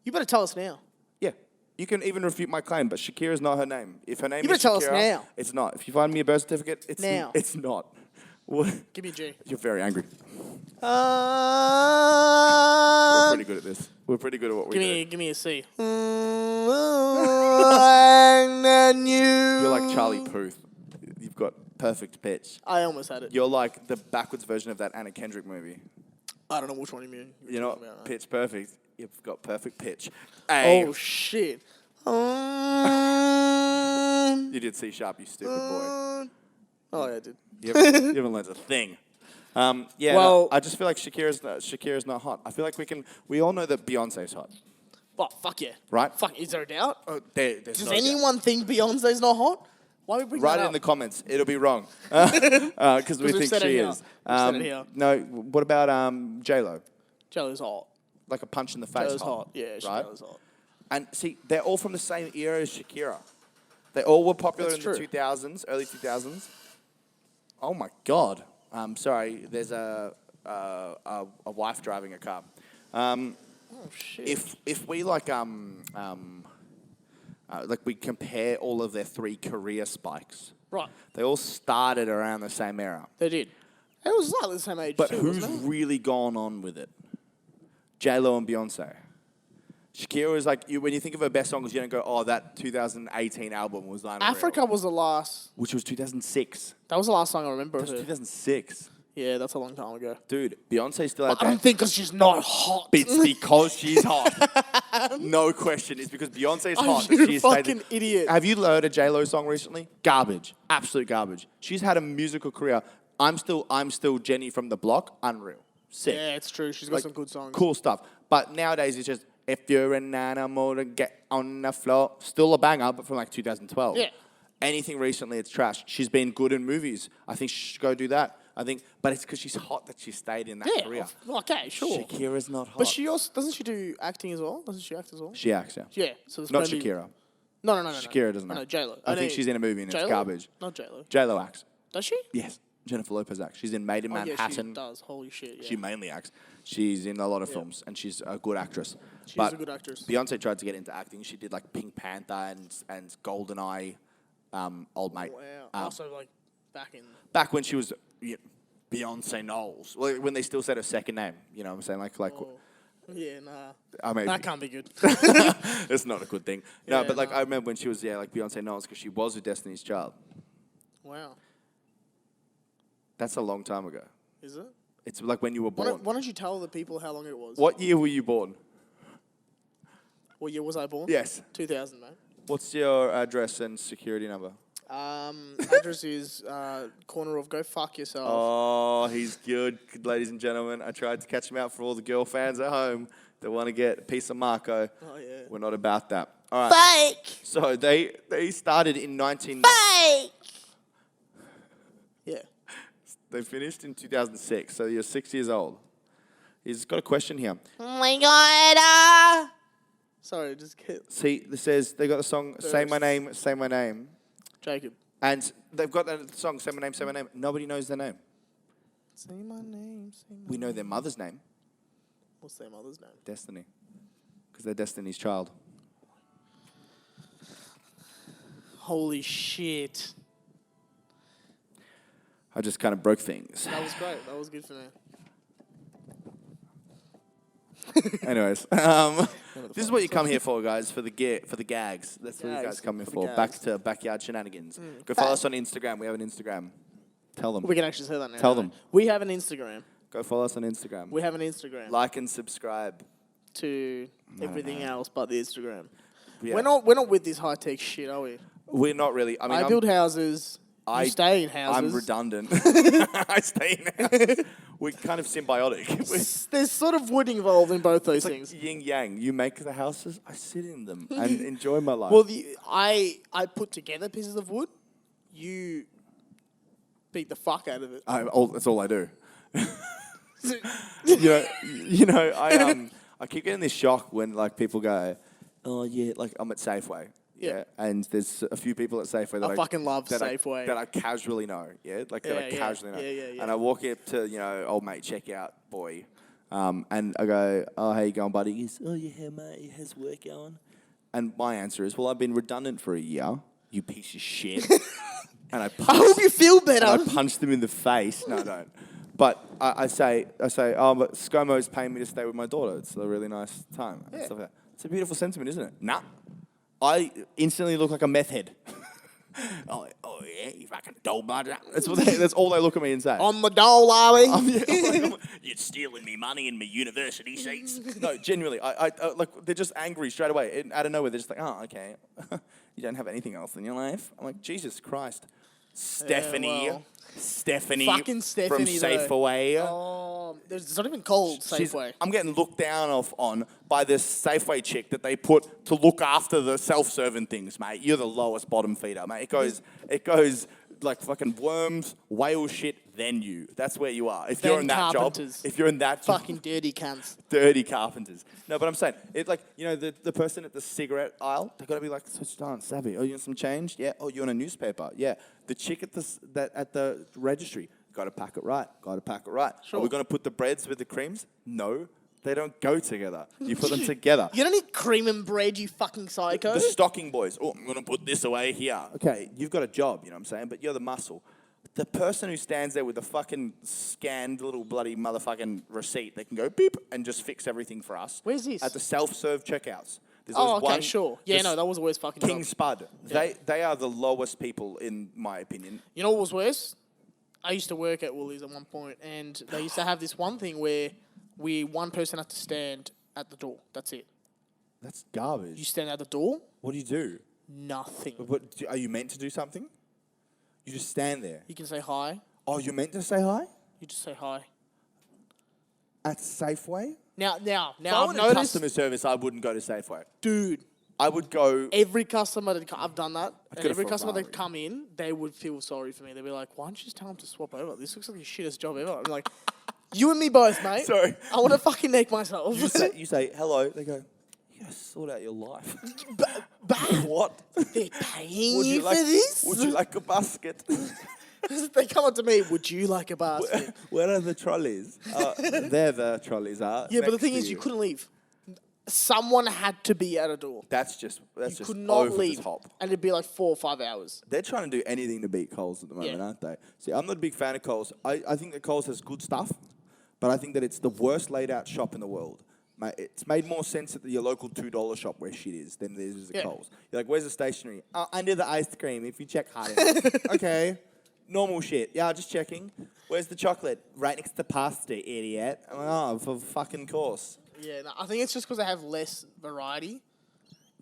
[SPEAKER 2] you better tell us now.
[SPEAKER 1] Yeah, you can even refute my claim, but Shakira's not her name. If her name
[SPEAKER 2] You better
[SPEAKER 1] is
[SPEAKER 2] tell us
[SPEAKER 1] Shakira,
[SPEAKER 2] now.
[SPEAKER 1] it's not. If you find me a birth certificate, it's
[SPEAKER 2] Now.
[SPEAKER 1] It's not. What?
[SPEAKER 2] Give me a G.
[SPEAKER 1] You're very angry. We're pretty good at this. We're pretty good at what we do.
[SPEAKER 2] Give me a C.
[SPEAKER 1] You're like Charlie Puth. You've got perfect pitch.
[SPEAKER 2] I almost had it.
[SPEAKER 1] You're like the backwards version of that Anna Kendrick movie.
[SPEAKER 2] I don't know which one you mean.
[SPEAKER 1] You know, pitch perfect. You've got perfect pitch.
[SPEAKER 2] Oh, shit.
[SPEAKER 1] You did C sharp, you stupid boy.
[SPEAKER 2] Oh, yeah, I did.
[SPEAKER 1] You haven't learned a thing. Yeah,
[SPEAKER 2] Well-
[SPEAKER 1] no, I just feel like Shakira's not hot. I feel like we all know that Beyonce's hot,
[SPEAKER 2] Well, fuck yeah.
[SPEAKER 1] right?
[SPEAKER 2] Fuck, is there a doubt?
[SPEAKER 1] There's
[SPEAKER 2] Does
[SPEAKER 1] no doubt.
[SPEAKER 2] anyone think Beyonce's not hot? Why would we bring
[SPEAKER 1] Write
[SPEAKER 2] that
[SPEAKER 1] it
[SPEAKER 2] up?
[SPEAKER 1] in the comments. It'll be wrong because we
[SPEAKER 2] we've
[SPEAKER 1] think
[SPEAKER 2] said it
[SPEAKER 1] she
[SPEAKER 2] here.
[SPEAKER 1] is.
[SPEAKER 2] We've said it here.
[SPEAKER 1] No, what about J-Lo?
[SPEAKER 2] J-Lo's hot.
[SPEAKER 1] Like a punch in the face.
[SPEAKER 2] J-Lo's hot. Yeah,
[SPEAKER 1] right?
[SPEAKER 2] J-Lo's hot.
[SPEAKER 1] And see, they're all from the same era as Shakira. They all were popular
[SPEAKER 2] That's
[SPEAKER 1] in
[SPEAKER 2] true.
[SPEAKER 1] the 2000s, early 2000s. Oh my God. Sorry, there's a wife driving a car.
[SPEAKER 2] Oh, shit.
[SPEAKER 1] If we like we compare all of their 3 career spikes,
[SPEAKER 2] Right.
[SPEAKER 1] they all started around the same era.
[SPEAKER 2] They did. It was slightly the same age,
[SPEAKER 1] But
[SPEAKER 2] too,
[SPEAKER 1] who's
[SPEAKER 2] wasn't it?
[SPEAKER 1] really gone on with it? J-Lo and Beyonce. Shakira is like, when you think of her best songs, you don't go, oh, that 2018 album was unreal.
[SPEAKER 2] Africa was the last.
[SPEAKER 1] Which was 2006.
[SPEAKER 2] That was the last song I remember
[SPEAKER 1] That
[SPEAKER 2] of
[SPEAKER 1] was
[SPEAKER 2] her.
[SPEAKER 1] 2006.
[SPEAKER 2] Yeah, that's a long time ago.
[SPEAKER 1] Dude, Beyonce still out
[SPEAKER 2] I
[SPEAKER 1] there.
[SPEAKER 2] don't think because she's not hot.
[SPEAKER 1] It's because she's hot. No question. It's because Beyonce's hot.
[SPEAKER 2] You're a
[SPEAKER 1] She's
[SPEAKER 2] fucking idiot.
[SPEAKER 1] Have you heard a J-Lo song recently? Garbage. Absolute garbage. She's had a musical career. I'm still Jenny from the block. Unreal. Sick.
[SPEAKER 2] Yeah, it's true. She's got some good songs.
[SPEAKER 1] Cool stuff. But nowadays it's just, if you're an animal, then get on the floor. Still a banger, but from like 2012.
[SPEAKER 2] Yeah.
[SPEAKER 1] Anything recently, it's trash. She's been good in movies. I think she should go do that. I think, but it's because she's hot that she stayed in that career.
[SPEAKER 2] Okay, sure.
[SPEAKER 1] Shakira's not hot.
[SPEAKER 2] But she also doesn't she do acting as well? Doesn't she act as well?
[SPEAKER 1] She acts, yeah.
[SPEAKER 2] Yeah. So it's
[SPEAKER 1] Not
[SPEAKER 2] maybe-
[SPEAKER 1] Shakira.
[SPEAKER 2] No.
[SPEAKER 1] Shakira doesn't act.
[SPEAKER 2] No, J-Lo.
[SPEAKER 1] I think she's in a movie and it's
[SPEAKER 2] J-Lo?
[SPEAKER 1] garbage.
[SPEAKER 2] Not J-Lo.
[SPEAKER 1] J-Lo acts.
[SPEAKER 2] Does she?
[SPEAKER 1] Yes. Jennifer Lopez acts. She's in Made in
[SPEAKER 2] Oh, yeah,
[SPEAKER 1] Manhattan.
[SPEAKER 2] she does. Holy shit, yeah.
[SPEAKER 1] She mainly acts. She's in a lot of films, and she's a good actress.
[SPEAKER 2] She is a good actress.
[SPEAKER 1] Beyonce tried to get into acting. She did like Pink Panther and Goldeneye, Old Mate.
[SPEAKER 2] Wow. Also, like,
[SPEAKER 1] Back when she was Beyonce Knowles, when they still said her second name. You know what I'm saying?
[SPEAKER 2] Yeah, nah.
[SPEAKER 1] I mean,
[SPEAKER 2] That can't be good.
[SPEAKER 1] it's not a good thing.
[SPEAKER 2] Yeah,
[SPEAKER 1] No, but like I remember when she was like Beyonce Knowles because she was a Destiny's Child.
[SPEAKER 2] Wow.
[SPEAKER 1] That's a long time ago.
[SPEAKER 2] Is it?
[SPEAKER 1] It's like when you were born.
[SPEAKER 2] Why don't you tell the people how long it was?
[SPEAKER 1] What year were you born?
[SPEAKER 2] What year was I born?
[SPEAKER 1] Yes.
[SPEAKER 2] 2000, mate.
[SPEAKER 1] What's your address and security number?
[SPEAKER 2] Address is corner of Go Fuck Yourself.
[SPEAKER 1] Oh, he's good, ladies and gentlemen. I tried to catch him out for all the girl fans at home that want to get a piece of Marco.
[SPEAKER 2] Oh, yeah.
[SPEAKER 1] We're not about that. All right.
[SPEAKER 2] Fake!
[SPEAKER 1] So they started in 19...
[SPEAKER 2] Fake! Yeah.
[SPEAKER 1] They finished in 2006, so you're 6 years old. He's got a question here.
[SPEAKER 2] Oh my god! Sorry, just get...
[SPEAKER 1] See, this says they got the song Say My Name, Say My Name.
[SPEAKER 2] Jacob.
[SPEAKER 1] And they've got the song Say My Name, Say My Name. Nobody knows their name.
[SPEAKER 2] Say my name, say my
[SPEAKER 1] We know their mother's name.
[SPEAKER 2] What's their mother's name?
[SPEAKER 1] Destiny. Because they're Destiny's child.
[SPEAKER 2] Holy shit.
[SPEAKER 1] I just kind of broke things.
[SPEAKER 2] That was great. That was good for me.
[SPEAKER 1] Anyways, this is what you come here for, guys, for the gags. That's what you guys come here for. Back to backyard shenanigans. Go follow us on Instagram. We have an Instagram. Tell them.
[SPEAKER 2] We can actually say that now.
[SPEAKER 1] Tell them.
[SPEAKER 2] We have an Instagram.
[SPEAKER 1] Go follow us on Instagram.
[SPEAKER 2] We have an Instagram.
[SPEAKER 1] Like and subscribe.
[SPEAKER 2] To everything else but the Instagram.
[SPEAKER 1] Yeah.
[SPEAKER 2] We're not with this high tech shit, are we?
[SPEAKER 1] We're not really. I mean,
[SPEAKER 2] I build houses. You stay in houses.
[SPEAKER 1] I'm redundant. I stay in houses. We're kind of symbiotic.
[SPEAKER 2] There's sort of wood involved in both those things.
[SPEAKER 1] Like yin yang. You make the houses, I sit in them and enjoy my life.
[SPEAKER 2] Well, I put together pieces of wood. You beat the fuck out of it.
[SPEAKER 1] That's all I do. I keep getting this shock when like people go, oh yeah, like I'm at Safeway. Yeah. And there's a few people at Safeway that I
[SPEAKER 2] fucking love Safeway.
[SPEAKER 1] that I casually know. Yeah. Like that I casually know.
[SPEAKER 2] Yeah.
[SPEAKER 1] And I walk up to, old mate checkout boy. And I go, oh, how you going, buddy? He goes, oh, yeah, mate, how's work going? And my answer is, well, I've been redundant for a year, you piece of shit. And I
[SPEAKER 2] hope you feel better.
[SPEAKER 1] And I punched them in the face. No, I don't. But I say, oh, but ScoMo's paying me to stay with my daughter. It's a really nice time. And stuff like that. It's a beautiful sentiment, isn't it? Nah. I instantly look like a meth head. oh yeah, you fucking doll blood. That's all they look at me and say.
[SPEAKER 2] On the dole, are we?
[SPEAKER 1] You're stealing me money and me university seats. No, genuinely, I like they're just angry straight away. Out of nowhere, they're just like, oh, okay. You don't have anything else in your life? I'm like, Jesus Christ. Stephanie
[SPEAKER 2] Fucking Stephanie,
[SPEAKER 1] from Safeway.
[SPEAKER 2] Oh, it's not even called Safeway.
[SPEAKER 1] I'm getting looked down on by this Safeway chick that they put to look after the self-serving things, mate. You're the lowest bottom feeder, mate. It goes like fucking worms, whale shit, then you. That's where you are. If
[SPEAKER 2] then
[SPEAKER 1] you're in that
[SPEAKER 2] carpenters.
[SPEAKER 1] job. If you're in that job.
[SPEAKER 2] Fucking dirty cunts.
[SPEAKER 1] Dirty carpenters. No, but I'm saying, it's like, the person at the cigarette aisle, they've got to be like, so darn savvy. Oh, you want some change? Yeah. Oh, you want a newspaper? Yeah. The chick at the registry, got to pack it right. Sure. Are we going to put the breads with the creams? No. They don't go together. You put them together.
[SPEAKER 2] You don't need cream and bread, you fucking psycho.
[SPEAKER 1] The stocking boys. Oh, I'm going to put this away here. Okay, you've got a job, you know what I'm saying? But you're the muscle. The person who stands there with a fucking scanned little bloody motherfucking receipt, they can go beep and just fix everything for us.
[SPEAKER 2] Where's this?
[SPEAKER 1] At the self-serve checkouts.
[SPEAKER 2] Okay, sure. Yeah, no, that was the worst fucking
[SPEAKER 1] King
[SPEAKER 2] job.
[SPEAKER 1] Spud.
[SPEAKER 2] Yeah.
[SPEAKER 1] They are the lowest people, in my opinion.
[SPEAKER 2] You know what was worse? I used to work at Woolies at one point, and they used to have this one thing where one person had to stand at the door. That's it.
[SPEAKER 1] That's garbage.
[SPEAKER 2] You stand at the door.
[SPEAKER 1] What do you do?
[SPEAKER 2] Nothing.
[SPEAKER 1] Are you meant to do something? You just stand there.
[SPEAKER 2] You can say hi.
[SPEAKER 1] Oh, you're meant to say hi?
[SPEAKER 2] You just say hi.
[SPEAKER 1] At Safeway?
[SPEAKER 2] Now,
[SPEAKER 1] If I
[SPEAKER 2] I've
[SPEAKER 1] wanted
[SPEAKER 2] noticed...
[SPEAKER 1] customer service, I wouldn't go to Safeway.
[SPEAKER 2] Dude,
[SPEAKER 1] I would go.
[SPEAKER 2] Every customer that I've done that, and
[SPEAKER 1] get a
[SPEAKER 2] every customer
[SPEAKER 1] Ferrari.
[SPEAKER 2] that come in, they would feel sorry for me. They'd be like, "Why don't you just tell them to swap over? This looks like the shittest job ever." I'm like, "You and me both, mate.
[SPEAKER 1] Sorry.
[SPEAKER 2] I want to fucking neck myself."
[SPEAKER 1] You say hello. They go. You gotta sort out your life. What?
[SPEAKER 2] They're paying you for this?
[SPEAKER 1] Would you like a basket?
[SPEAKER 2] They come up to me. Would you like a basket?
[SPEAKER 1] Where are the trolleys? There the trolleys are.
[SPEAKER 2] Yeah, but the
[SPEAKER 1] next
[SPEAKER 2] thing
[SPEAKER 1] to
[SPEAKER 2] is, you couldn't leave. Someone had to be at a door.
[SPEAKER 1] That's just
[SPEAKER 2] You could not
[SPEAKER 1] over
[SPEAKER 2] leave,
[SPEAKER 1] the top.
[SPEAKER 2] and it'd be like 4 or 5 hours.
[SPEAKER 1] They're trying to do anything to beat Coles at the moment,
[SPEAKER 2] Yeah.
[SPEAKER 1] aren't they? See, I'm not a big fan of Coles. I think that Coles has good stuff, but I think that it's the worst laid out shop in the world. Mate, it's made more sense at your local $2 shop where shit is than it is at
[SPEAKER 2] Yeah.
[SPEAKER 1] Coles. You're like, where's the stationery? Under the ice cream, if you check hard enough. Okay. Normal shit. Yeah, just checking. Where's the chocolate? Right next to the pasta, idiot. I'm like, oh, for fucking course.
[SPEAKER 2] Yeah, no, I think it's just because they have less variety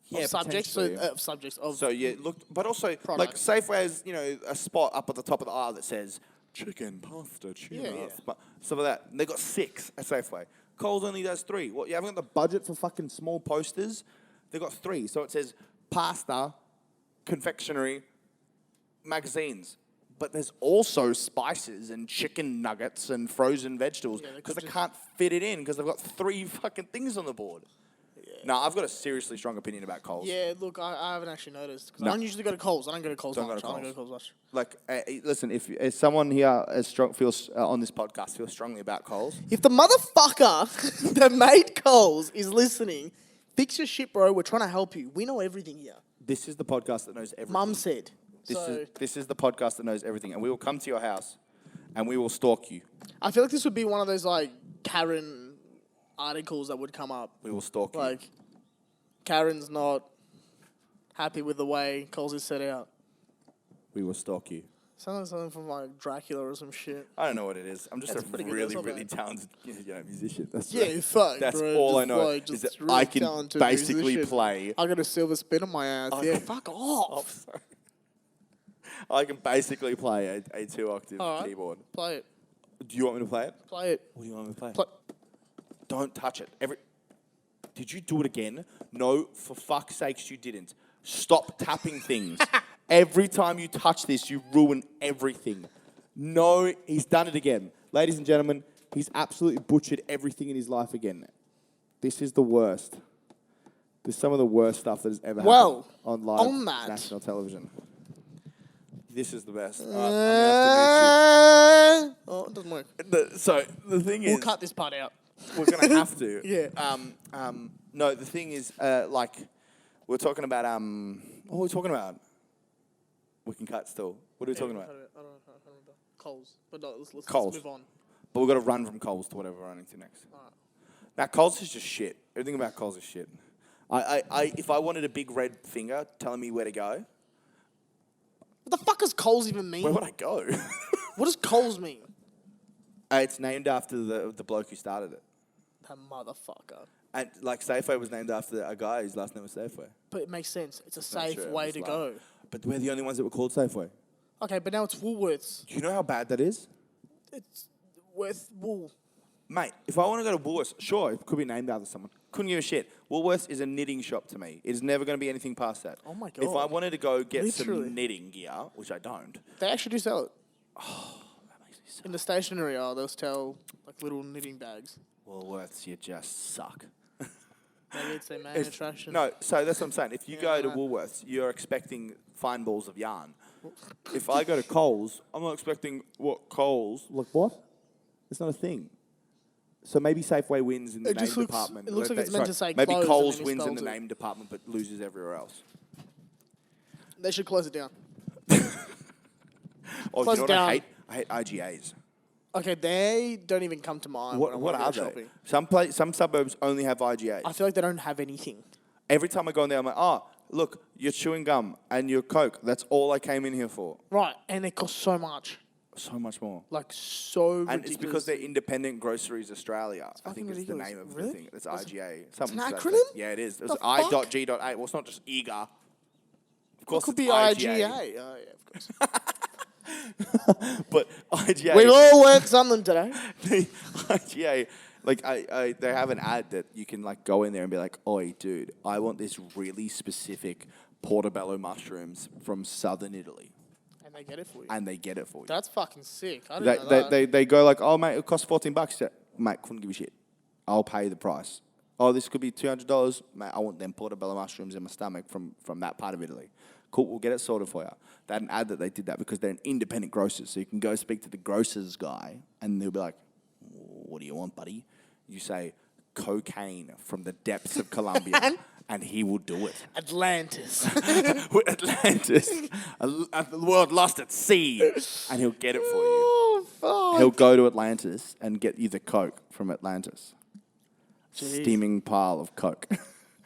[SPEAKER 1] Yeah,
[SPEAKER 2] of subjects.
[SPEAKER 1] potentially. So yeah, look, but also
[SPEAKER 2] Products.
[SPEAKER 1] like Safeway has a spot up at the top of the aisle that says chicken, pasta, tuna,
[SPEAKER 2] Yeah.
[SPEAKER 1] stuff like that. And they got 6 at Safeway. Coles only does 3. What? You haven't got the budget for fucking small posters? They got 3. So it says pasta, confectionery, magazines. But there's also spices and chicken nuggets and frozen vegetables
[SPEAKER 2] Yeah, they
[SPEAKER 1] because
[SPEAKER 2] could
[SPEAKER 1] they
[SPEAKER 2] just-
[SPEAKER 1] can't fit it in because they've got 3 fucking things on the board. No, I've got a seriously strong opinion about Coles.
[SPEAKER 2] Yeah, look, I haven't actually noticed. Because
[SPEAKER 1] No.
[SPEAKER 2] I don't usually go to Coles. I don't go to Coles
[SPEAKER 1] Don't go
[SPEAKER 2] much.
[SPEAKER 1] to
[SPEAKER 2] I don't go
[SPEAKER 1] Coles.
[SPEAKER 2] to Coles much.
[SPEAKER 1] Like, listen, if someone here feels on this podcast feels strongly about Coles,
[SPEAKER 2] If the motherfucker that made Coles is listening, fix your shit, bro. We're trying to help you. We know everything here.
[SPEAKER 1] this is the podcast that knows everything.
[SPEAKER 2] Mum said.
[SPEAKER 1] This is the podcast that knows everything, and we will come to your house, and we will stalk you.
[SPEAKER 2] I feel like this would be one of those like Karen articles that would come up.
[SPEAKER 1] We will stalk you.
[SPEAKER 2] Like, Karen's not happy with the way Coles is set out.
[SPEAKER 1] We will stalk you.
[SPEAKER 2] Sounds like something from like Dracula or some shit.
[SPEAKER 1] I don't know what it is. I'm just
[SPEAKER 2] That's
[SPEAKER 1] a
[SPEAKER 2] pretty good.
[SPEAKER 1] really,
[SPEAKER 2] That's not
[SPEAKER 1] really
[SPEAKER 2] bad.
[SPEAKER 1] talented musician. That's
[SPEAKER 2] Yeah, fuck,
[SPEAKER 1] That's
[SPEAKER 2] bro.
[SPEAKER 1] all I
[SPEAKER 2] Just,
[SPEAKER 1] know
[SPEAKER 2] like,
[SPEAKER 1] is
[SPEAKER 2] just
[SPEAKER 1] that
[SPEAKER 2] really
[SPEAKER 1] I can
[SPEAKER 2] talented
[SPEAKER 1] basically
[SPEAKER 2] musician.
[SPEAKER 1] play.
[SPEAKER 2] I got a silver spin on my ass. Yeah, fuck
[SPEAKER 1] Oh,
[SPEAKER 2] off.
[SPEAKER 1] sorry. I can basically play a 2-octave
[SPEAKER 2] All right.
[SPEAKER 1] keyboard.
[SPEAKER 2] Play it.
[SPEAKER 1] Do you want me to play it?
[SPEAKER 2] Play it.
[SPEAKER 1] What do you want me to play?
[SPEAKER 2] Play.
[SPEAKER 1] Don't touch it. Did you do it again? No, for fuck's sakes, you didn't. Stop tapping things. Every time you touch this, you ruin everything. No, he's done it again. Ladies and gentlemen, he's absolutely butchered everything in his life again. This is the worst. This is some of the worst stuff that has ever happened on live
[SPEAKER 2] on that-
[SPEAKER 1] national television. This is the best. I'm
[SPEAKER 2] Oh, it doesn't work.
[SPEAKER 1] gonna have to mute you. So the thing is,
[SPEAKER 2] We'll cut this part out.
[SPEAKER 1] we're gonna have to.
[SPEAKER 2] Yeah.
[SPEAKER 1] No, the thing is, like, we're talking about what are we talking about? We can cut still. What are we talking about?
[SPEAKER 2] I don't know. Coles. But no, let's
[SPEAKER 1] Coles.
[SPEAKER 2] move on.
[SPEAKER 1] But we've got to run from Coles to whatever we're running to next. Now, Coles is just shit. Everything about Coles is shit. If I wanted a big red finger telling me where to go,
[SPEAKER 2] What the fuck does Coles even mean?
[SPEAKER 1] where would I go?
[SPEAKER 2] What does Coles mean?
[SPEAKER 1] It's named after the bloke who started it.
[SPEAKER 2] That motherfucker.
[SPEAKER 1] And like Safeway was named after a guy whose last name was Safeway.
[SPEAKER 2] But it makes sense. It's a
[SPEAKER 1] Not
[SPEAKER 2] safe
[SPEAKER 1] sure,
[SPEAKER 2] way
[SPEAKER 1] it's
[SPEAKER 2] to
[SPEAKER 1] like-
[SPEAKER 2] go.
[SPEAKER 1] But we're the only ones that were called Safeway.
[SPEAKER 2] Okay, but now it's Woolworths.
[SPEAKER 1] Do you know how bad that is?
[SPEAKER 2] It's with wool.
[SPEAKER 1] Mate, if I want to go to Woolworths, sure, it could be named after someone. Couldn't give a shit. Woolworths is a knitting shop to me. It's never going to be anything past that.
[SPEAKER 2] Oh my
[SPEAKER 1] If I
[SPEAKER 2] God.
[SPEAKER 1] wanted to go get
[SPEAKER 2] Literally.
[SPEAKER 1] some knitting gear, which I don't,
[SPEAKER 2] They actually do sell it.
[SPEAKER 1] that makes me so.
[SPEAKER 2] In the stationery aisle, they'll sell like little knitting bags.
[SPEAKER 1] Woolworths, you just suck.
[SPEAKER 2] Maybe it's their main attraction.
[SPEAKER 1] No, so that's what I'm saying. If you go to
[SPEAKER 2] right.
[SPEAKER 1] Woolworths, you're expecting fine balls of yarn. If I go to Coles, I'm not expecting what Coles. Like what? It's not a thing. So maybe Safeway wins in the
[SPEAKER 2] It
[SPEAKER 1] name
[SPEAKER 2] just looks-
[SPEAKER 1] department.
[SPEAKER 2] it looks like it's meant to say
[SPEAKER 1] maybe
[SPEAKER 2] clothes and
[SPEAKER 1] Coles
[SPEAKER 2] then it
[SPEAKER 1] wins in the
[SPEAKER 2] spells it.
[SPEAKER 1] name department but loses everywhere else.
[SPEAKER 2] They should close it down.
[SPEAKER 1] Oh,
[SPEAKER 2] Close
[SPEAKER 1] you know
[SPEAKER 2] it
[SPEAKER 1] what I
[SPEAKER 2] down.
[SPEAKER 1] hate? I hate IGAs.
[SPEAKER 2] Okay, they don't even come to mind.
[SPEAKER 1] What
[SPEAKER 2] when
[SPEAKER 1] what
[SPEAKER 2] I'm
[SPEAKER 1] are
[SPEAKER 2] shopping.
[SPEAKER 1] they? Some suburbs only have IGAs.
[SPEAKER 2] I feel like they don't have anything.
[SPEAKER 1] Every time I go in there, I'm like, oh, look, your chewing gum and your Coke. That's all I came in here for.
[SPEAKER 2] Right, and they cost so much.
[SPEAKER 1] So much more.
[SPEAKER 2] Like, so
[SPEAKER 1] And
[SPEAKER 2] ridiculous.
[SPEAKER 1] it's because they're Independent Groceries Australia. I
[SPEAKER 2] fucking
[SPEAKER 1] think it's the
[SPEAKER 2] ridiculous.
[SPEAKER 1] name of
[SPEAKER 2] Really?
[SPEAKER 1] the thing. It's
[SPEAKER 2] That's-
[SPEAKER 1] IGA.
[SPEAKER 2] an
[SPEAKER 1] Something to that
[SPEAKER 2] acronym?
[SPEAKER 1] effect. Yeah, it is. It's
[SPEAKER 2] The fuck?
[SPEAKER 1] I.G.A. Well, it's not just eager. Of
[SPEAKER 2] It
[SPEAKER 1] course,
[SPEAKER 2] could
[SPEAKER 1] it's
[SPEAKER 2] be IGA. Oh, yeah, of course.
[SPEAKER 1] But IGA,
[SPEAKER 2] We've all learned something today.
[SPEAKER 1] the IGA Like they have an ad that you can like go in there and be like, "Oi, dude, I want this really specific portobello mushrooms from southern Italy,"
[SPEAKER 2] And they get it for you.
[SPEAKER 1] and they get it for you.
[SPEAKER 2] That's fucking sick. I didn't know that.
[SPEAKER 1] They go like, "Oh mate, it costs $14." Yeah, mate, couldn't give a shit. I'll pay the price. Oh, this could be $200, mate. I want them portobello mushrooms in my stomach from that part of Italy. Cool, we'll get it sorted for you. They had an ad that they did that because they're an independent grocers, so you can go speak to the grocers guy, and they'll be like, "What do you want, buddy?" You say cocaine from the depths of Colombia, and he will do it.
[SPEAKER 2] Atlantis.
[SPEAKER 1] Atlantis, the world lost at sea, and he'll get it for you.
[SPEAKER 2] Oh, fuck.
[SPEAKER 1] He'll go to Atlantis and get you the coke from Atlantis.
[SPEAKER 2] Jeez.
[SPEAKER 1] Steaming pile of coke.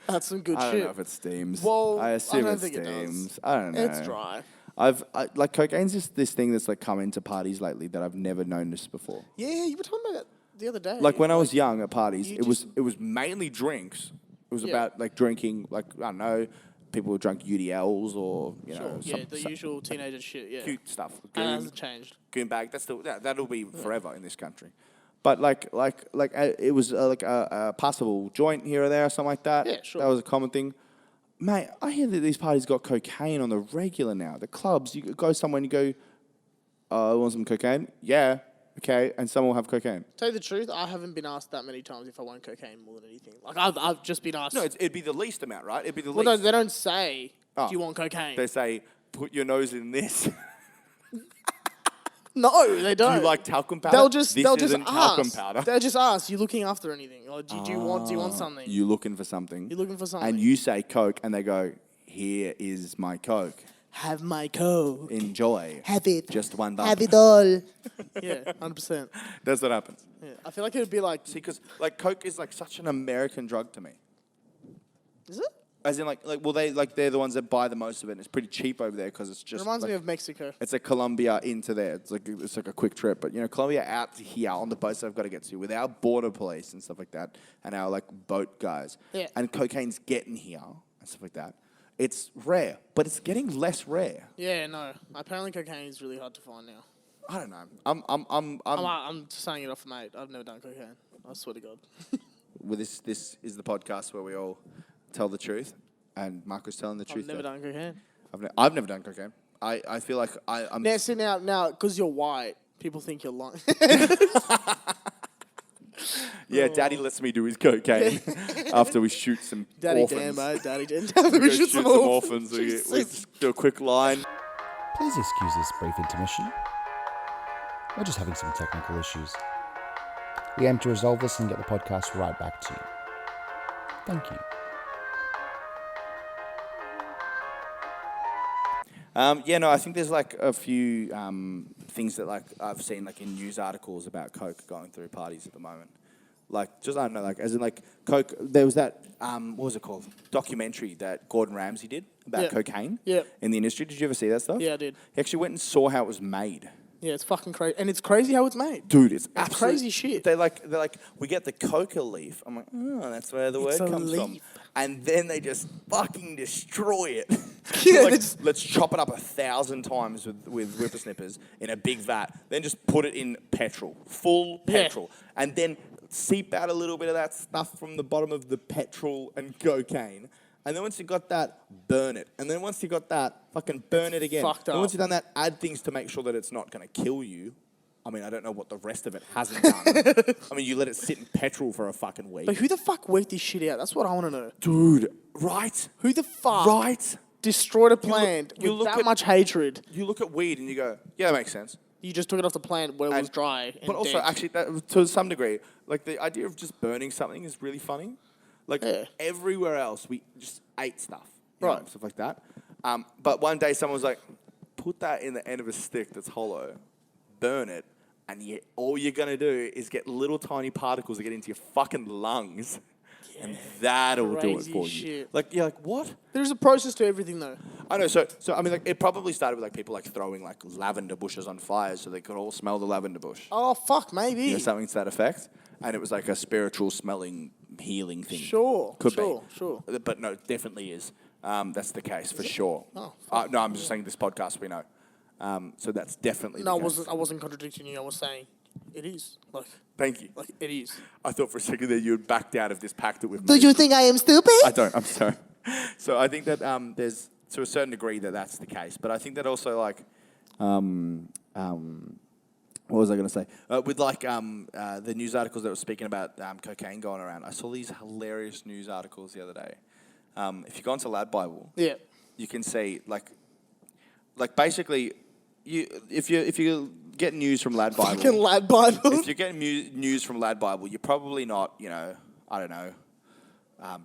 [SPEAKER 2] That's some good
[SPEAKER 1] I
[SPEAKER 2] shit.
[SPEAKER 1] don't know if it steams.
[SPEAKER 2] Well,
[SPEAKER 1] I assume
[SPEAKER 2] don't
[SPEAKER 1] it
[SPEAKER 2] think it does.
[SPEAKER 1] steams. I don't know.
[SPEAKER 2] It's dry.
[SPEAKER 1] Like cocaine's just this thing that's like come into parties lately that I've never noticed before.
[SPEAKER 2] Yeah, you were talking about that the other day.
[SPEAKER 1] Like when I was young at parties,
[SPEAKER 2] you
[SPEAKER 1] it was mainly drinks. It was
[SPEAKER 2] Yeah.
[SPEAKER 1] about like drinking, like I don't know, people who drank UDLs or
[SPEAKER 2] Sure. Yeah, the usual teenager shit. Yeah.
[SPEAKER 1] cute stuff.
[SPEAKER 2] That hasn't changed.
[SPEAKER 1] Goon bag. That'll be forever in this country. But it was like a passable joint here or there, something like that.
[SPEAKER 2] Yeah, sure.
[SPEAKER 1] That was a common thing. Mate, I hear that these parties got cocaine on the regular now. The clubs, you go somewhere and you go, "Oh, want some cocaine?" Yeah, okay, and someone will have cocaine.
[SPEAKER 2] Tell you the truth, I haven't been asked that many times if I want cocaine more than anything. Like I've just been asked.
[SPEAKER 1] No, it'd be the least amount, right? It'd be the
[SPEAKER 2] well, no,
[SPEAKER 1] least.
[SPEAKER 2] they don't say.
[SPEAKER 1] Oh.
[SPEAKER 2] Do you want cocaine?
[SPEAKER 1] They say, "Put your nose in this."
[SPEAKER 2] No, they
[SPEAKER 1] Do
[SPEAKER 2] don't.
[SPEAKER 1] you like talcum powder?
[SPEAKER 2] They'll just
[SPEAKER 1] isn't talcum
[SPEAKER 2] ask.
[SPEAKER 1] powder.
[SPEAKER 2] They'll just ask. You looking after anything? Or do you want something?
[SPEAKER 1] You looking for something?
[SPEAKER 2] You're looking for something.
[SPEAKER 1] And you say Coke, and they go, "Here is my Coke.
[SPEAKER 2] Have my coke.
[SPEAKER 1] Enjoy.
[SPEAKER 2] Have it.
[SPEAKER 1] Just one bump."
[SPEAKER 2] Have it all. Yeah, 100%.
[SPEAKER 1] That's what happens.
[SPEAKER 2] Yeah, I feel like it would be like.
[SPEAKER 1] See, because like Coke is like such an American drug to me.
[SPEAKER 2] Is it?
[SPEAKER 1] As in, they're the ones that buy the most of it. And it's pretty cheap over there because it's
[SPEAKER 2] It
[SPEAKER 1] just.
[SPEAKER 2] reminds
[SPEAKER 1] like,
[SPEAKER 2] me of Mexico.
[SPEAKER 1] It's like Colombia into there. It's like a quick trip, but Colombia out to here on the boats that I've got to get to with our border police and stuff like that, and our like boat guys.
[SPEAKER 2] Yeah.
[SPEAKER 1] And cocaine's getting here and stuff like that. It's rare, but it's getting less rare.
[SPEAKER 2] Yeah, no. Apparently, cocaine is really hard to find now.
[SPEAKER 1] I don't know.
[SPEAKER 2] I'm just saying it off, mate. I've never done cocaine. I swear to God.
[SPEAKER 1] Well, this is the podcast where we all tell the truth, and Marco's telling the truth.
[SPEAKER 2] I've never done cocaine.
[SPEAKER 1] I've never done cocaine. I feel like I'm.
[SPEAKER 2] Now, see, now, because you're white, people think you're lying.
[SPEAKER 1] Yeah, Daddy lets me do his cocaine after we shoot some
[SPEAKER 2] Daddy
[SPEAKER 1] orphans.
[SPEAKER 2] damn, mate. Daddy damn.
[SPEAKER 1] We
[SPEAKER 2] We
[SPEAKER 1] go
[SPEAKER 2] shoot some orphans.
[SPEAKER 1] We
[SPEAKER 2] Jesus.
[SPEAKER 1] just do a quick line.
[SPEAKER 3] Please excuse this brief intermission. We're just having some technical issues. We aim to resolve this and get the podcast right back to you. Thank you.
[SPEAKER 1] I think there's like a few things that like I've seen like in news articles about Coke going through parties at the moment. Like, just, I don't know, like, as in, like, Coke, there was that, what was it called? Documentary that Gordon Ramsay did about cocaine in the industry. Did you ever see that stuff?
[SPEAKER 2] Yeah, I did.
[SPEAKER 1] He actually went and saw how it was made.
[SPEAKER 2] Yeah, it's fucking crazy. And it's crazy how it's made.
[SPEAKER 1] Dude, it's
[SPEAKER 2] crazy shit.
[SPEAKER 1] They're like, we get the coca leaf. I'm like, oh, that's where the word comes from. And then they just fucking destroy it.
[SPEAKER 2] Yeah,
[SPEAKER 1] like, let's chop it up 1,000 times with whippersnippers in a big vat. Then just put it in petrol, full petrol. And then seep out a little bit of that stuff from the bottom of the petrol and cocaine. And then once you got that, burn it. And then once you got that, fucking burn it again.
[SPEAKER 2] Fucked up.
[SPEAKER 1] And once you've done that, add things to make sure that it's not going to kill you. I mean, I don't know what the rest of it hasn't done. I mean, you let it sit in petrol for a fucking week.
[SPEAKER 2] But who the fuck worked this shit out? That's what I want to know.
[SPEAKER 1] Dude, right?
[SPEAKER 2] Who the fuck
[SPEAKER 1] Right?
[SPEAKER 2] destroyed a plant with that much hatred?
[SPEAKER 1] You look at weed and you go, yeah, that makes sense.
[SPEAKER 2] You just took it off the plant where it was dry. And
[SPEAKER 1] But also,
[SPEAKER 2] dead.
[SPEAKER 1] actually, that, to some degree, like the idea of just burning something is really funny. Like everywhere else, we just ate stuff,
[SPEAKER 2] Right.
[SPEAKER 1] stuff like that. But one day, someone was like, "Put that in the end of a stick that's hollow, burn it, and all you're gonna do is get little tiny particles that get into your fucking lungs, and that'll do it
[SPEAKER 2] Crazy
[SPEAKER 1] for you."
[SPEAKER 2] shit.
[SPEAKER 1] Like you're like, what?
[SPEAKER 2] There's a process to everything, though.
[SPEAKER 1] I know. So I mean, like, it probably started with like people like throwing like lavender bushes on fires so they could all smell the lavender bush.
[SPEAKER 2] Oh, fuck, maybe.
[SPEAKER 1] You know, something to that effect. And it was like a spiritual smelling, healing thing.
[SPEAKER 2] Sure,
[SPEAKER 1] Could
[SPEAKER 2] sure,
[SPEAKER 1] be.
[SPEAKER 2] sure.
[SPEAKER 1] But no, definitely is. That's the case for sure.
[SPEAKER 2] Oh,
[SPEAKER 1] No, I'm just saying this podcast we know. So that's definitely
[SPEAKER 2] No,
[SPEAKER 1] the case.
[SPEAKER 2] I wasn't contradicting you. I was saying It is.
[SPEAKER 1] Thank you.
[SPEAKER 2] Like it is.
[SPEAKER 1] I thought for a second that you had backed out of this pact that we've
[SPEAKER 2] Do
[SPEAKER 1] made.
[SPEAKER 2] you think I am stupid?
[SPEAKER 1] I don't. I'm sorry. So I think that there's, to a certain degree, that's the case. But I think that also, like, what was I going to say? With, like, the news articles that were speaking about cocaine going around, I saw these hilarious news articles the other day. If you go onto LadBible,
[SPEAKER 2] Yeah.
[SPEAKER 1] you can see, like basically, if you get news from LadBible,
[SPEAKER 2] Fucking LadBible.
[SPEAKER 1] if you're getting news from LadBible, you're probably not, I don't know,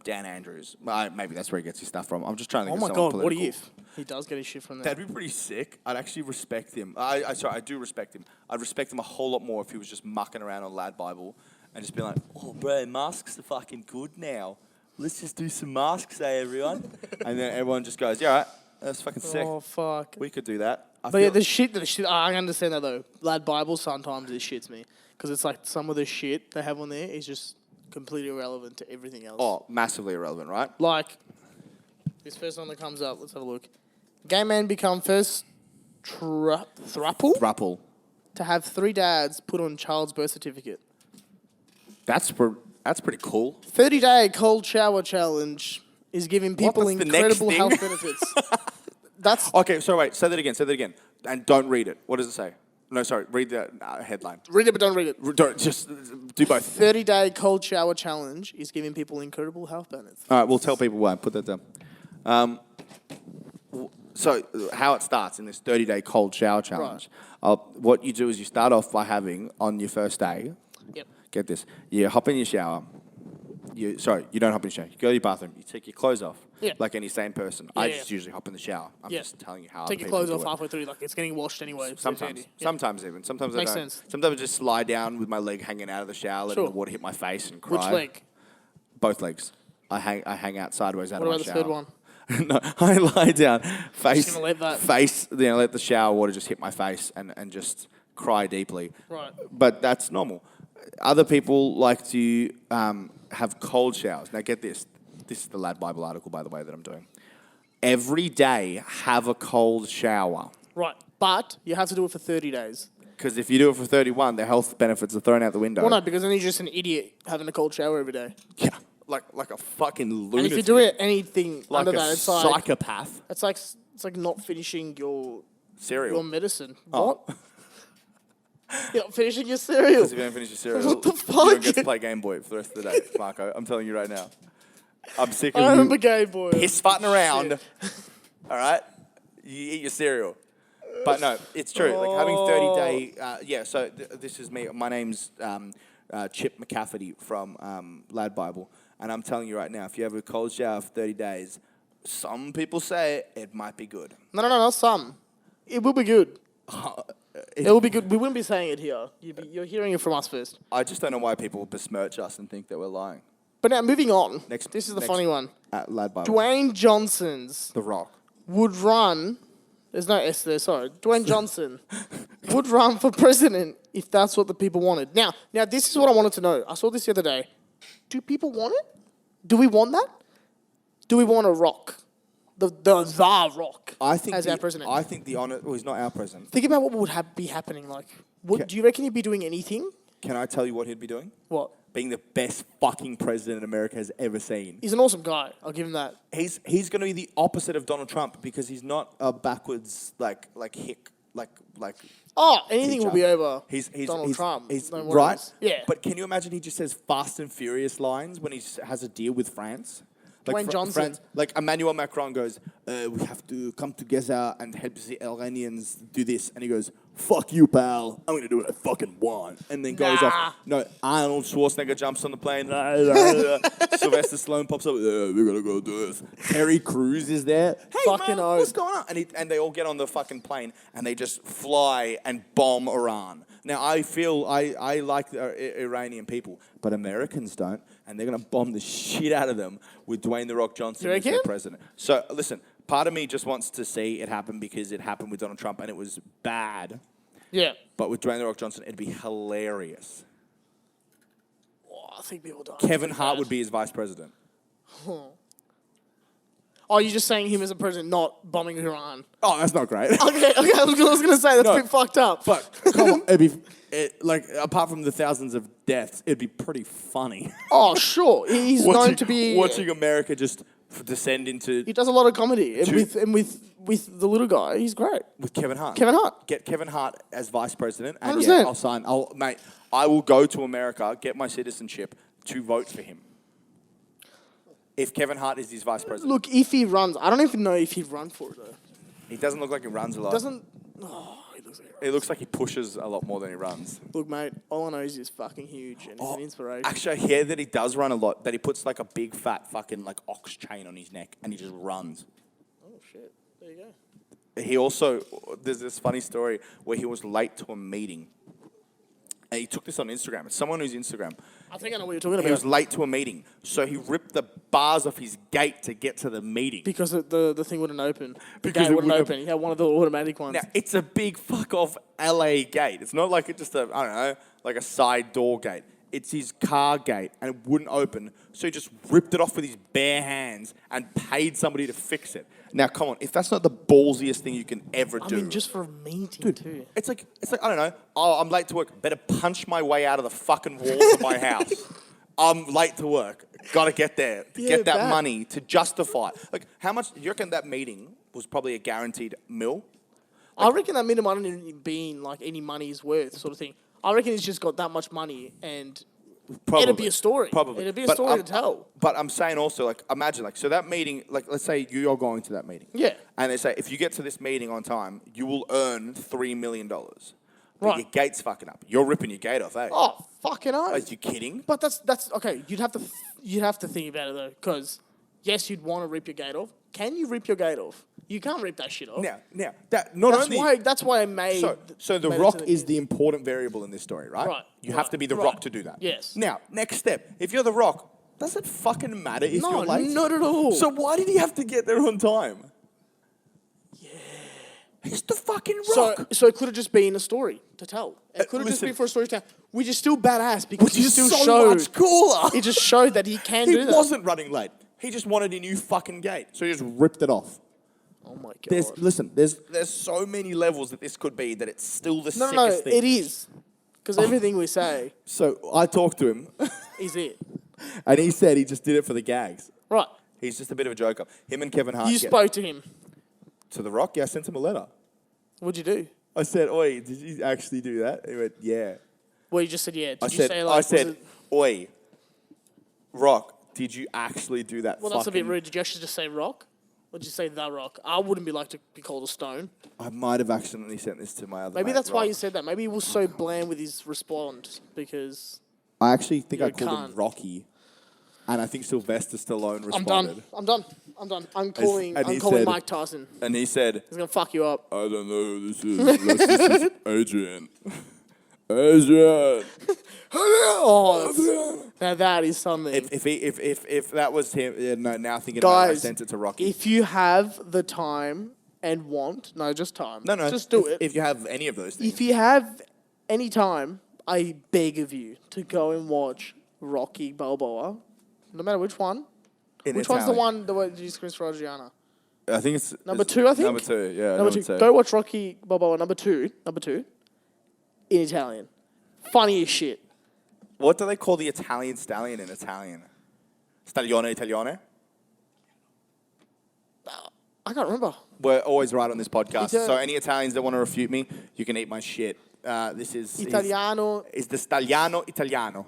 [SPEAKER 1] Dan Andrews. Maybe that's where he gets his stuff from. I'm just trying to
[SPEAKER 2] Oh
[SPEAKER 1] think
[SPEAKER 2] my
[SPEAKER 1] of someone
[SPEAKER 2] god, what
[SPEAKER 1] political.
[SPEAKER 2] if he does get his shit from there?
[SPEAKER 1] That'd be pretty sick. I'd actually respect him. I do respect him. I'd respect him a whole lot more if he was just mucking around on LadBible and just be like, oh, bro, masks are fucking good now. Let's just do some masks, everyone. And then everyone just goes, yeah, all right, that's fucking sick.
[SPEAKER 2] Oh fuck.
[SPEAKER 1] We could do that.
[SPEAKER 2] But yeah, the shit. I understand that though. LadBible sometimes it shits me because it's like some of the shit they have on there is just completely irrelevant to everything else.
[SPEAKER 1] Oh, massively irrelevant, right?
[SPEAKER 2] Like this first one that comes up. Let's have a look. Gay man become first thruple to have 3 dads put on child's birth certificate.
[SPEAKER 1] That's pretty cool.
[SPEAKER 2] 30-day cold shower challenge is giving people
[SPEAKER 1] What's the next
[SPEAKER 2] incredible
[SPEAKER 1] thing?
[SPEAKER 2] health benefits. That's
[SPEAKER 1] Okay, so wait, say that again. And don't read it. What does it say? No, sorry, read the headline.
[SPEAKER 2] read it, but don't read it.
[SPEAKER 1] Don't, just do both.
[SPEAKER 2] 30-day cold shower challenge is giving people incredible health benefits.
[SPEAKER 1] All right, we'll tell people why. Put that down. So how it starts in this 30-day cold shower challenge. What you do is you start off by having, on your first day,
[SPEAKER 2] Yep.
[SPEAKER 1] get this, you hop in your shower. You don't hop in the shower. You go to your bathroom. You take your clothes off,
[SPEAKER 2] Yeah.
[SPEAKER 1] like any sane person.
[SPEAKER 2] Yeah,
[SPEAKER 1] I
[SPEAKER 2] yeah.
[SPEAKER 1] just usually hop in the shower. I'm
[SPEAKER 2] Yeah.
[SPEAKER 1] just telling you how
[SPEAKER 2] Take
[SPEAKER 1] other
[SPEAKER 2] your
[SPEAKER 1] people
[SPEAKER 2] clothes
[SPEAKER 1] do
[SPEAKER 2] off
[SPEAKER 1] it.
[SPEAKER 2] halfway through, like it's getting washed anyway. so it's
[SPEAKER 1] Sometimes,
[SPEAKER 2] handy. Yeah.
[SPEAKER 1] sometimes even. Sometimes
[SPEAKER 2] Makes
[SPEAKER 1] I don't.
[SPEAKER 2] sense.
[SPEAKER 1] Sometimes I just lie down with my leg hanging out of the shower, letting
[SPEAKER 2] Sure.
[SPEAKER 1] the water hit my face and cry.
[SPEAKER 2] Which leg?
[SPEAKER 1] Both legs. I hang out sideways out
[SPEAKER 2] What
[SPEAKER 1] of my
[SPEAKER 2] about the
[SPEAKER 1] shower.
[SPEAKER 2] third one?
[SPEAKER 1] No, I lie down, face,
[SPEAKER 2] gonna let that-
[SPEAKER 1] face. Let the shower water just hit my face and just cry deeply.
[SPEAKER 2] Right.
[SPEAKER 1] But that's normal. Other people like to have cold showers. Now get this. This is the LadBible article, by the way, that I'm doing. Every day, have a cold shower.
[SPEAKER 2] Right. But you have to do it for 30 days.
[SPEAKER 1] Because if you do it for 31, the health benefits are thrown out the window.
[SPEAKER 2] Well, no, because then you're just an idiot having a cold shower every day.
[SPEAKER 1] Yeah, like a fucking lunatic.
[SPEAKER 2] And if you do it anything
[SPEAKER 1] like
[SPEAKER 2] under
[SPEAKER 1] a
[SPEAKER 2] that, it's like
[SPEAKER 1] psychopath.
[SPEAKER 2] it's like not finishing your
[SPEAKER 1] Cereal.
[SPEAKER 2] medicine.
[SPEAKER 1] Oh.
[SPEAKER 2] What? You're not finishing your cereal.
[SPEAKER 1] Because if you don't finish your cereal,
[SPEAKER 2] What the
[SPEAKER 1] you don't
[SPEAKER 2] fuck?
[SPEAKER 1] get to play Game Boy for the rest of the day, Marco. I'm telling you right now. I'm sick
[SPEAKER 2] I
[SPEAKER 1] of
[SPEAKER 2] remember
[SPEAKER 1] you
[SPEAKER 2] Game Boy.
[SPEAKER 1] piss farting around.
[SPEAKER 2] Shit.
[SPEAKER 1] All right? You eat your cereal. But no, it's true. Like having 30-day... so this is me. My name's Chip McCafferty from LadBible. And I'm telling you right now, if you have a cold shower for 30 days, some people say it might be good.
[SPEAKER 2] No, not some. It will be good. It will be good. We wouldn't be saying it here. You're hearing it from us first.
[SPEAKER 1] I just don't know why people besmirch us and think that we're lying.
[SPEAKER 2] But now, moving on.
[SPEAKER 1] Next-
[SPEAKER 2] this is the
[SPEAKER 1] next-
[SPEAKER 2] funny one.
[SPEAKER 1] At LadBible.
[SPEAKER 2] Dwayne Johnson's
[SPEAKER 1] The Rock.
[SPEAKER 2] would run. There's no S there. Sorry, Dwayne Johnson would run for president if that's what the people wanted. Now, this is what I wanted to know. I saw this the other day. Do people want it? Do we want that? Do we want a Rock, the Rock,
[SPEAKER 1] I think
[SPEAKER 2] as our president?
[SPEAKER 1] I think the honor. Well, he's not our president.
[SPEAKER 2] Think about what would be happening. Like, do you reckon he'd be doing anything?
[SPEAKER 1] Can I tell you what he'd be doing?
[SPEAKER 2] What?
[SPEAKER 1] Being the best fucking president America has ever seen.
[SPEAKER 2] He's an awesome guy. I'll give him that.
[SPEAKER 1] He's going to be the opposite of Donald Trump because he's not a backwards like hick like.
[SPEAKER 2] Oh, anything
[SPEAKER 1] teacher.
[SPEAKER 2] will be over.
[SPEAKER 1] He's
[SPEAKER 2] Donald Trump.
[SPEAKER 1] He's
[SPEAKER 2] No
[SPEAKER 1] right.
[SPEAKER 2] worries. Yeah.
[SPEAKER 1] But can you imagine he just says Fast and Furious lines when he has a deal with France?
[SPEAKER 2] Dwayne Johnson.
[SPEAKER 1] France, like Emmanuel Macron goes, we have to come together and help the Iranians do this. And he goes, fuck you, pal. I'm going to do what I fucking want. And then goes off. No, Arnold Schwarzenegger jumps on the plane. Sylvester Stallone pops up. We're going to go do this. Terry Crews is there. Hey,
[SPEAKER 2] Fucking
[SPEAKER 1] man,
[SPEAKER 2] oath.
[SPEAKER 1] what's going on? And they all get on the fucking plane and they just fly and bomb Iran. Now, I feel I like the Iranian people, but Americans don't, and they're going to bomb the shit out of them with Dwayne "The Rock" Johnson
[SPEAKER 2] You
[SPEAKER 1] as their
[SPEAKER 2] reckon?
[SPEAKER 1] president. So, listen, part of me just wants to see it happen because it happened with Donald Trump, and it was bad.
[SPEAKER 2] Yeah.
[SPEAKER 1] But with Dwayne "The Rock" Johnson, it'd be hilarious.
[SPEAKER 2] Oh, I think people die.
[SPEAKER 1] Kevin Hart would be his vice president.
[SPEAKER 2] Oh, you're just saying him as a president, not bombing Iran.
[SPEAKER 1] Oh, that's not great.
[SPEAKER 2] Okay, I was going to say, that's a bit fucked up.
[SPEAKER 1] But come on, like, apart from the thousands of deaths, it'd be pretty funny.
[SPEAKER 2] Oh, sure. He's known to be...
[SPEAKER 1] Watching America just descend into...
[SPEAKER 2] He does a lot of comedy. And with the little guy, he's great.
[SPEAKER 1] With Kevin Hart.
[SPEAKER 2] Kevin Hart.
[SPEAKER 1] Get Kevin Hart as vice president. And
[SPEAKER 2] 100%.
[SPEAKER 1] yeah, I'll sign. Mate, I will go to America, get my citizenship to vote for him. If Kevin Hart is his vice president.
[SPEAKER 2] Look, if he runs... I don't even know if he'd run for it, though.
[SPEAKER 1] He doesn't look like he runs a lot. He looks like he pushes a lot more than he runs.
[SPEAKER 2] Look, mate, all I know is he's fucking huge and he's an inspiration.
[SPEAKER 1] Actually, I hear that he does run a lot, that he puts like a big fat fucking like ox chain on his neck and he just runs.
[SPEAKER 2] Oh, shit. There you go.
[SPEAKER 1] He also, there's this funny story where he was late to a meeting. And he took this on Instagram. It's someone who's Instagram.
[SPEAKER 2] I think I know what you're talking about.
[SPEAKER 1] He was late to a meeting. So he ripped the bars off his gate to get to the meeting.
[SPEAKER 2] Because the thing wouldn't open. The
[SPEAKER 1] Because
[SPEAKER 2] gate
[SPEAKER 1] it
[SPEAKER 2] wouldn't
[SPEAKER 1] wouldn't
[SPEAKER 2] open. He had one of the automatic ones.
[SPEAKER 1] Now, it's a big fuck off LA gate. It's not like just a, I don't know, like a side door gate. It's his car gate and it wouldn't open. So he just ripped it off with his bare hands and paid somebody to fix it. Now, come on, if that's not the ballsiest thing you can ever do.
[SPEAKER 2] I mean, just for a meeting, too.
[SPEAKER 1] It's like, I don't know, oh, I'm late to work. Better punch my way out of the fucking walls of my house. I'm late to work. Got to get there. To get that money to justify. Like, how much, you reckon that meeting was probably a guaranteed mil?
[SPEAKER 2] I reckon that meeting might not even been like any money's worth sort of thing. I reckon he's just got that much money and it'd be a story.
[SPEAKER 1] Probably.
[SPEAKER 2] It'd be a story to tell.
[SPEAKER 1] But I'm saying also, like, imagine, like, so that meeting, like, let's say you're going to that meeting.
[SPEAKER 2] Yeah.
[SPEAKER 1] And they say, if you get to this meeting on time, you will earn $3 million. But
[SPEAKER 2] Right.
[SPEAKER 1] your gate's fucking up. You're ripping your gate off, eh?
[SPEAKER 2] Oh, fucking hell.
[SPEAKER 1] Are you kidding?
[SPEAKER 2] But that's okay. You'd have to think about it though, because yes, you'd want to rip your gate off. Can you rip your gate off? You can't rip that shit off.
[SPEAKER 1] Now, that not only...
[SPEAKER 2] That's why I made...
[SPEAKER 1] So the rock is the important variable in this story, right?
[SPEAKER 2] Right.
[SPEAKER 1] You have to be the rock to do that.
[SPEAKER 2] Yes.
[SPEAKER 1] Now, next step. If you're the rock, does it fucking matter if you're late?
[SPEAKER 2] No, not at all.
[SPEAKER 1] So why did he have to get there on time? Yeah. He's the fucking rock.
[SPEAKER 2] So it could have just been a story to tell. It could have just been for a story to tell. Which is still badass because
[SPEAKER 1] Which
[SPEAKER 2] he
[SPEAKER 1] is
[SPEAKER 2] still
[SPEAKER 1] so
[SPEAKER 2] showed...
[SPEAKER 1] much cooler.
[SPEAKER 2] It just showed that he can do that.
[SPEAKER 1] He wasn't running late. He just wanted a new fucking gate. So he just ripped it off.
[SPEAKER 2] Oh my God.
[SPEAKER 1] There's so many levels that this could be that it's still the sickest thing.
[SPEAKER 2] No, it is. Because everything we say
[SPEAKER 1] So I talked to him,
[SPEAKER 2] is it.
[SPEAKER 1] and he said he just did it for the gags.
[SPEAKER 2] Right.
[SPEAKER 1] He's just a bit of a joker. Him and Kevin Hart.
[SPEAKER 2] You spoke to him.
[SPEAKER 1] To The Rock? Yeah, I sent him a letter.
[SPEAKER 2] What'd you do?
[SPEAKER 1] I said, oi, did you actually do that? He went, yeah.
[SPEAKER 2] Well, you just said, yeah. Did
[SPEAKER 1] I
[SPEAKER 2] you
[SPEAKER 1] said,
[SPEAKER 2] say, like...
[SPEAKER 1] I said, oi, Rock, did you actually do that?
[SPEAKER 2] Well, that's a bit rude. Did you actually just say rock? Or did you say The Rock? I wouldn't be like to be called a stone.
[SPEAKER 1] I might have accidentally sent this to my other
[SPEAKER 2] Maybe
[SPEAKER 1] mate,
[SPEAKER 2] that's why
[SPEAKER 1] Rock.
[SPEAKER 2] you said that. Maybe he was so bland with his response because...
[SPEAKER 1] I actually think
[SPEAKER 2] You're
[SPEAKER 1] I called him
[SPEAKER 2] cunt.
[SPEAKER 1] Rocky. And I think Sylvester Stallone
[SPEAKER 2] I'm
[SPEAKER 1] responded.
[SPEAKER 2] done. I'm calling
[SPEAKER 1] and he
[SPEAKER 2] calling
[SPEAKER 1] said-
[SPEAKER 2] Mike Tyson.
[SPEAKER 1] And he said,
[SPEAKER 2] He's going to fuck you up.
[SPEAKER 1] I don't know who this is. Unless this is Adrian. Adrian.
[SPEAKER 2] Oh, now that is something.
[SPEAKER 1] If that was him, yeah, no, now thinking about it, I
[SPEAKER 2] Guys,
[SPEAKER 1] sent it to Rocky.
[SPEAKER 2] if you have the time and want... No, just time.
[SPEAKER 1] No,
[SPEAKER 2] Just do it.
[SPEAKER 1] If you have any of those things.
[SPEAKER 2] If you have any time, I beg of you to go and watch Rocky Balboa. No matter which one. Which one's the one that was Chris Rogiana?
[SPEAKER 1] I think it's...
[SPEAKER 2] Number two, I think?
[SPEAKER 1] Number two, yeah.
[SPEAKER 2] Number two. Go watch Rocky Balboa. Number two, in Italian. Funny as shit.
[SPEAKER 1] What do they call the Italian stallion in Italian? Staglione Italione?
[SPEAKER 2] I can't remember.
[SPEAKER 1] We're always right on this podcast.
[SPEAKER 2] It's
[SPEAKER 1] So any Italians that want to refute me, you can eat my shit. This is...
[SPEAKER 2] Italiano.
[SPEAKER 1] Is the Stagliano Italiano.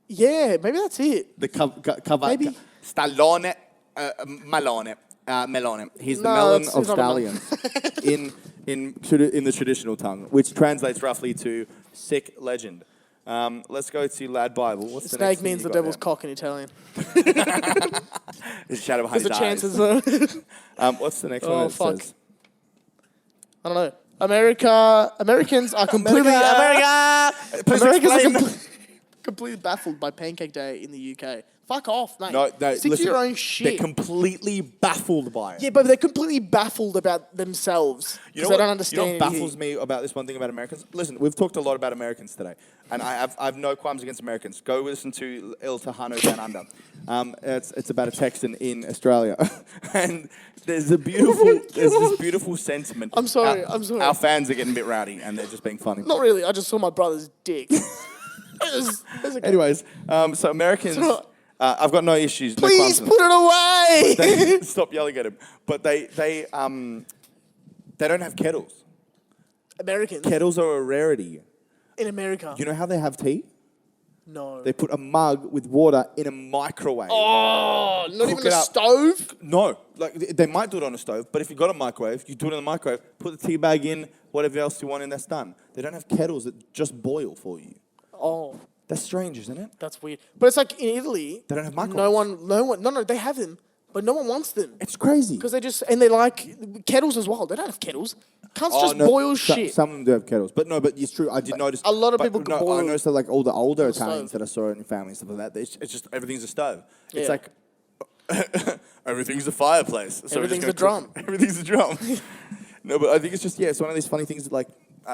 [SPEAKER 2] Yeah, maybe that's it.
[SPEAKER 1] The
[SPEAKER 2] Maybe.
[SPEAKER 1] Stallone Malone. Melone. He's the
[SPEAKER 2] No,
[SPEAKER 1] melon
[SPEAKER 2] it's
[SPEAKER 1] of
[SPEAKER 2] not a melon.
[SPEAKER 1] stallions in the traditional tongue, which translates roughly to sick legend. Let's go to LadBible. What's the next
[SPEAKER 2] Snake
[SPEAKER 1] thing
[SPEAKER 2] means
[SPEAKER 1] you
[SPEAKER 2] the
[SPEAKER 1] got
[SPEAKER 2] devil's
[SPEAKER 1] there?
[SPEAKER 2] cock in Italian.
[SPEAKER 1] There's a shadow behind
[SPEAKER 2] There's
[SPEAKER 1] his
[SPEAKER 2] the
[SPEAKER 1] eyes.
[SPEAKER 2] chances.
[SPEAKER 1] What's the next one
[SPEAKER 2] Oh,
[SPEAKER 1] that
[SPEAKER 2] fuck.
[SPEAKER 1] says?
[SPEAKER 2] I don't know. Americans are completely...
[SPEAKER 1] Please
[SPEAKER 2] Americans are
[SPEAKER 1] explain.
[SPEAKER 2] completely baffled by Pancake Day in the UK. Fuck off, mate.
[SPEAKER 1] No,
[SPEAKER 2] Stick
[SPEAKER 1] listen,
[SPEAKER 2] to your own shit.
[SPEAKER 1] They're completely baffled by it.
[SPEAKER 2] Yeah, but they're completely baffled about themselves because they don't understand
[SPEAKER 1] You know what
[SPEAKER 2] anything.
[SPEAKER 1] baffles me about this one thing about Americans? Listen, we've talked a lot about Americans today, and I have no qualms against Americans. Go listen to Il Tejano Down Under. It's about a Texan in Australia, and there's this beautiful sentiment.
[SPEAKER 2] I'm sorry.
[SPEAKER 1] Our fans are getting a bit rowdy, and they're just being funny.
[SPEAKER 2] Not really. I just saw my brother's dick. It's okay.
[SPEAKER 1] Anyways, so Americans. I've got no issues.
[SPEAKER 2] Please
[SPEAKER 1] no
[SPEAKER 2] put it away.
[SPEAKER 1] Stop yelling at him. But they don't have kettles.
[SPEAKER 2] Americans
[SPEAKER 1] Kettles are a rarity.
[SPEAKER 2] in America.
[SPEAKER 1] You know how they have tea?
[SPEAKER 2] No.
[SPEAKER 1] They put a mug with water in a microwave.
[SPEAKER 2] Oh, not
[SPEAKER 1] Cook
[SPEAKER 2] even
[SPEAKER 1] it
[SPEAKER 2] a
[SPEAKER 1] up.
[SPEAKER 2] stove?
[SPEAKER 1] No, like they might do it on a stove, but if you've got a microwave, you do it in the microwave, put the tea bag in, whatever else you want, and that's done. They don't have kettles that just boil for you.
[SPEAKER 2] Oh,
[SPEAKER 1] That's strange, isn't it?
[SPEAKER 2] that's weird. But it's like in Italy.
[SPEAKER 1] They don't have microwaves.
[SPEAKER 2] No, they have them, but no one wants them.
[SPEAKER 1] It's crazy.
[SPEAKER 2] Because they like kettles as well. They don't have kettles. Cunts just
[SPEAKER 1] no,
[SPEAKER 2] boil shit.
[SPEAKER 1] Some of them do have kettles, but it's true. I did notice
[SPEAKER 2] a lot of
[SPEAKER 1] but
[SPEAKER 2] people can boil
[SPEAKER 1] I noticed that like all the older Italians
[SPEAKER 2] stove.
[SPEAKER 1] that I saw in family and stuff like that, it's just everything's a stove. It's
[SPEAKER 2] Yeah.
[SPEAKER 1] like everything's a fireplace. So we're just
[SPEAKER 2] Everything's
[SPEAKER 1] gonna
[SPEAKER 2] a drum.
[SPEAKER 1] cook- Everything's a drum. No, but I think it's just it's one of these funny things that like.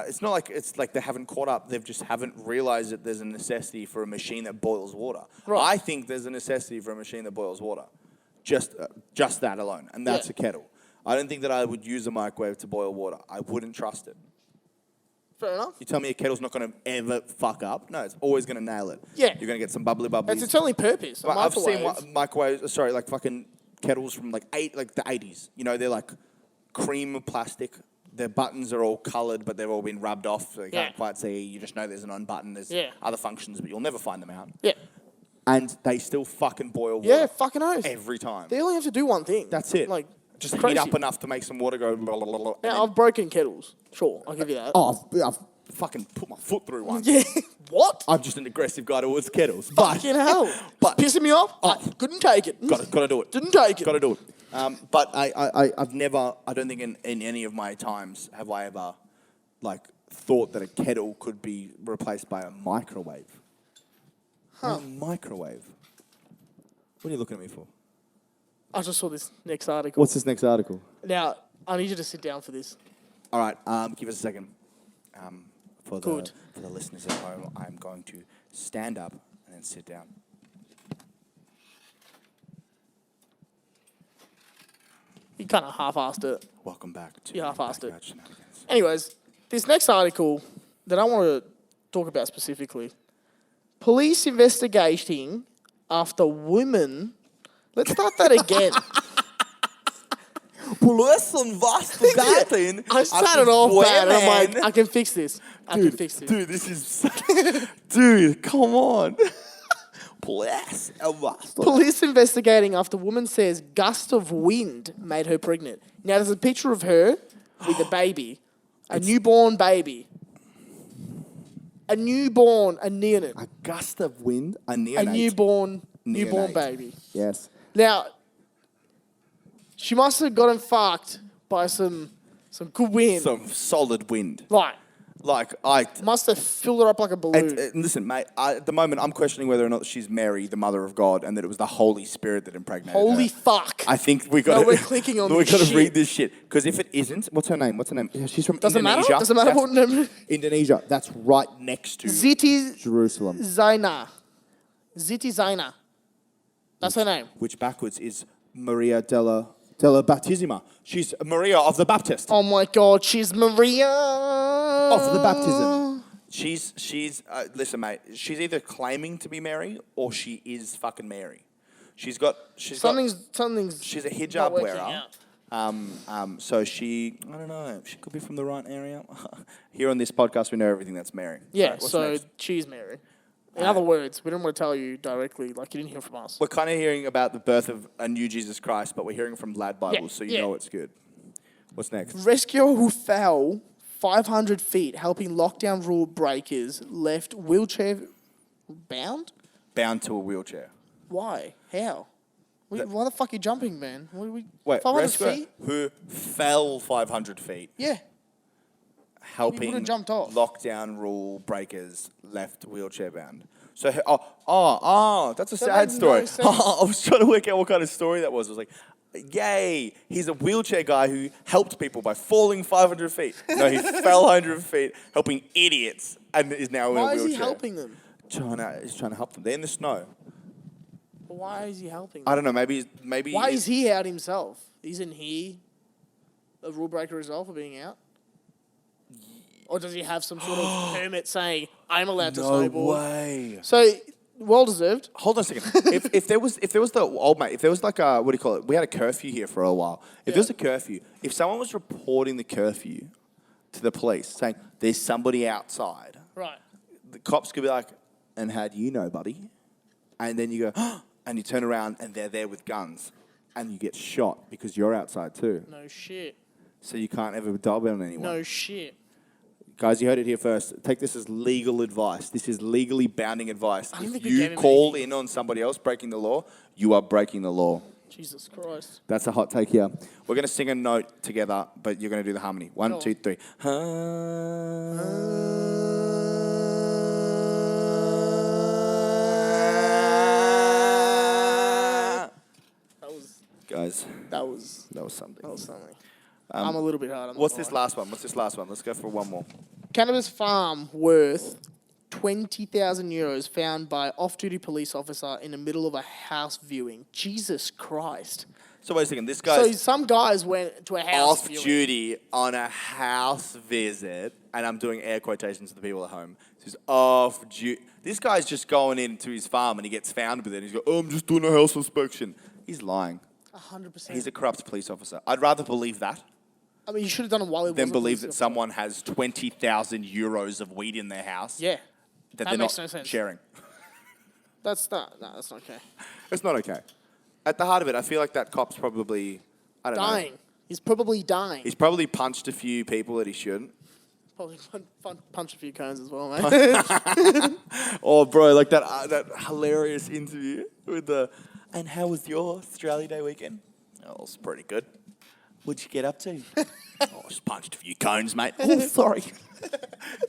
[SPEAKER 1] It's not like it's like they haven't caught up. They just haven't realized that there's a necessity for a machine that boils water.
[SPEAKER 2] Right.
[SPEAKER 1] I think there's a necessity for a machine that boils water. Just that alone. And that's
[SPEAKER 2] Yeah.
[SPEAKER 1] a kettle. I don't think that I would use a microwave to boil water. I wouldn't trust it.
[SPEAKER 2] Fair enough.
[SPEAKER 1] You tell me a kettle's not going to ever fuck up? No, it's always going to nail it.
[SPEAKER 2] Yeah.
[SPEAKER 1] You're going to get some bubbly bubblies.
[SPEAKER 2] That's its only purpose. A
[SPEAKER 1] I've seen
[SPEAKER 2] microwave.
[SPEAKER 1] microwaves, like fucking kettles from like the 80s. You know, they're like cream plastic. Their buttons are all coloured, but they've all been rubbed off, so you can't quite see. You just know there's an on button. There's other functions, but you'll never find them out.
[SPEAKER 2] Yeah.
[SPEAKER 1] And they still fucking boil water.
[SPEAKER 2] Yeah, fucking oath.
[SPEAKER 1] Every time.
[SPEAKER 2] They only have to do one thing.
[SPEAKER 1] That's it.
[SPEAKER 2] Like,
[SPEAKER 1] just
[SPEAKER 2] crazy.
[SPEAKER 1] heat up enough to make some water go blah, blah, blah, blah, and
[SPEAKER 2] Now,
[SPEAKER 1] then
[SPEAKER 2] I've broken kettles. Sure, I'll give you that.
[SPEAKER 1] I've fucking put my foot through one.
[SPEAKER 2] Yeah. What?
[SPEAKER 1] I'm just an aggressive guy towards kettles.
[SPEAKER 2] Fucking hell.
[SPEAKER 1] but-
[SPEAKER 2] Pissing me off? I couldn't take it.
[SPEAKER 1] Gotta do it.
[SPEAKER 2] Didn't take it.
[SPEAKER 1] Gotta do it. But I've never, I don't think in any of my times have I ever, like, thought that a kettle could be replaced by a microwave. A microwave? What are you looking at me for?
[SPEAKER 2] I just saw this next article.
[SPEAKER 1] What's this next article?
[SPEAKER 2] Now, I need you to sit down for this.
[SPEAKER 1] All right, give us a second. For
[SPEAKER 2] Good.
[SPEAKER 1] the listeners at home, I'm going to stand up and then sit down.
[SPEAKER 2] You kind of half-assed it.
[SPEAKER 1] Welcome back to
[SPEAKER 2] You half-assed it.
[SPEAKER 1] Backyard Shenanigans.
[SPEAKER 2] Anyways, this next article that I want to talk about specifically. Police investigating after women... Let's start that again.
[SPEAKER 1] Police investigating.
[SPEAKER 2] I started off bad and I'm like, I can fix this. I can fix this.
[SPEAKER 1] Dude, this is... dude, come on. Police investigating.
[SPEAKER 2] Police investigating after woman says gust of wind made her pregnant. Now, there's a picture of her with a baby. A newborn baby. A neonate.
[SPEAKER 1] A gust of wind, a
[SPEAKER 2] A
[SPEAKER 1] neonate.
[SPEAKER 2] newborn
[SPEAKER 1] Neonate.
[SPEAKER 2] baby.
[SPEAKER 1] Yes.
[SPEAKER 2] Now, she must have gotten fucked by some good wind.
[SPEAKER 1] Some solid wind.
[SPEAKER 2] Right.
[SPEAKER 1] Like, I...
[SPEAKER 2] Must have filled her up like a balloon.
[SPEAKER 1] And listen, mate, at the moment, I'm questioning whether or not she's Mary, the mother of God, and that it was the Holy Spirit that impregnated her.
[SPEAKER 2] Holy fuck.
[SPEAKER 1] I think we got
[SPEAKER 2] No, we're clicking on
[SPEAKER 1] we
[SPEAKER 2] this
[SPEAKER 1] got to
[SPEAKER 2] shit.
[SPEAKER 1] read this shit. Because if it isn't... What's her name? What's her name? She's from
[SPEAKER 2] Doesn't matter?
[SPEAKER 1] Indonesia.
[SPEAKER 2] Doesn't matter what name.
[SPEAKER 1] Indonesia. That's right next to
[SPEAKER 2] Ziti
[SPEAKER 1] Jerusalem.
[SPEAKER 2] Zaina. Ziti Zaina. That's her name.
[SPEAKER 1] Which backwards is Maria della Battesima. She's Maria of the Baptist.
[SPEAKER 2] Oh my God, she's Maria.
[SPEAKER 1] Of the baptism. She's listen, mate. She's either claiming to be Mary or she is fucking Mary. She's
[SPEAKER 2] Something's.
[SPEAKER 1] she's a
[SPEAKER 2] not
[SPEAKER 1] hijab
[SPEAKER 2] working
[SPEAKER 1] wearer.
[SPEAKER 2] out.
[SPEAKER 1] So she, I don't know, she could be from the right area. Here on this podcast, we know everything that's Mary.
[SPEAKER 2] Yeah,
[SPEAKER 1] Alright, what's
[SPEAKER 2] so
[SPEAKER 1] next?
[SPEAKER 2] she's Mary. In other words, we don't want to tell you directly, like you didn't hear from us.
[SPEAKER 1] We're kind of hearing about the birth of a new Jesus Christ, but we're hearing from LadBible,
[SPEAKER 2] Yeah,
[SPEAKER 1] so you
[SPEAKER 2] yeah.
[SPEAKER 1] know it's good. What's next?
[SPEAKER 2] Rescuer who fell 500 feet helping lockdown rule breakers left wheelchair bound?
[SPEAKER 1] Bound to a wheelchair.
[SPEAKER 2] Why? How? Why the fuck are you jumping, man?
[SPEAKER 1] Wait,
[SPEAKER 2] 500
[SPEAKER 1] rescuer
[SPEAKER 2] feet?
[SPEAKER 1] who fell 500 feet,
[SPEAKER 2] Yeah.
[SPEAKER 1] helping
[SPEAKER 2] would've jumped off.
[SPEAKER 1] lockdown rule breakers left wheelchair bound. So, that's a sad
[SPEAKER 2] makes
[SPEAKER 1] story.
[SPEAKER 2] no sense.
[SPEAKER 1] I was trying to work out what kind of story that was. I was like, yay, he's a wheelchair guy who helped people by falling 500 feet. No, he fell 100 feet, helping idiots, and is now in a
[SPEAKER 2] Why
[SPEAKER 1] wheelchair.
[SPEAKER 2] is he helping them?
[SPEAKER 1] He's trying to help them. They're in the snow.
[SPEAKER 2] Why is he helping
[SPEAKER 1] I
[SPEAKER 2] them?
[SPEAKER 1] don't know. Maybe.
[SPEAKER 2] Why is he out himself? Isn't he a rule breaker as well for being out? Or does he have some sort of permit saying, I'm allowed to snowboard?
[SPEAKER 1] No way.
[SPEAKER 2] So, well deserved.
[SPEAKER 1] Hold on a second. if there was the old mate, if there was like a, what do you call it? We had a curfew here for a while. If there was a curfew, if someone was reporting the curfew to the police saying there's somebody outside,
[SPEAKER 2] Right.
[SPEAKER 1] the cops could be like, and how do you know, buddy? And then you go, and you turn around and they're there with guns, and you get shot because you're outside too.
[SPEAKER 2] No shit.
[SPEAKER 1] So you can't ever dob on anyone.
[SPEAKER 2] No shit.
[SPEAKER 1] Guys, you heard it here first. Take this as legal advice. This is legally bounding advice.
[SPEAKER 2] I don't
[SPEAKER 1] If
[SPEAKER 2] think we
[SPEAKER 1] you
[SPEAKER 2] gave him
[SPEAKER 1] call
[SPEAKER 2] anything.
[SPEAKER 1] in on somebody else breaking the law, you are breaking the law.
[SPEAKER 2] Jesus Christ.
[SPEAKER 1] That's a hot take here. We're going to sing a note together, but you're going to do the harmony. 1,
[SPEAKER 2] Sure.
[SPEAKER 1] 2, 3. Guys,
[SPEAKER 2] That was
[SPEAKER 1] something.
[SPEAKER 2] something. I'm a little bit hard on
[SPEAKER 1] What's
[SPEAKER 2] that
[SPEAKER 1] this
[SPEAKER 2] one.
[SPEAKER 1] last one? Let's go for one more.
[SPEAKER 2] Cannabis farm worth 20,000 euros found by off-duty police officer in the middle of a house viewing. Jesus Christ.
[SPEAKER 1] So wait a second. This
[SPEAKER 2] So
[SPEAKER 1] guy's
[SPEAKER 2] some guys went to a house
[SPEAKER 1] off
[SPEAKER 2] viewing.
[SPEAKER 1] duty on a house visit, and I'm doing air quotations to the people at home. He's off duty. This guy's just going into his farm and he gets found with it. And he's going, "Oh, I'm just doing a house inspection." He's lying.
[SPEAKER 2] 100%.
[SPEAKER 1] He's a corrupt police officer. I'd rather believe that
[SPEAKER 2] I mean, you should have done it while he was
[SPEAKER 1] than
[SPEAKER 2] a
[SPEAKER 1] believe
[SPEAKER 2] police
[SPEAKER 1] that
[SPEAKER 2] officer.
[SPEAKER 1] someone has 20,000 euros of weed in their house.
[SPEAKER 2] Yeah.
[SPEAKER 1] That
[SPEAKER 2] That
[SPEAKER 1] they're
[SPEAKER 2] makes
[SPEAKER 1] not
[SPEAKER 2] no sense.
[SPEAKER 1] sharing.
[SPEAKER 2] That's not. No, that's not okay.
[SPEAKER 1] It's not okay. At the heart of it, I feel like that cop's probably, I don't
[SPEAKER 2] Dying.
[SPEAKER 1] know.
[SPEAKER 2] He's probably dying.
[SPEAKER 1] He's probably punched a few people that he shouldn't.
[SPEAKER 2] Probably punch a few cones as well, mate.
[SPEAKER 1] Oh, bro, like that hilarious interview with the, and how was your Australia Day weekend? Oh, it was pretty good. What'd you get up to? Oh, I just punched a few cones, mate. Oh, sorry.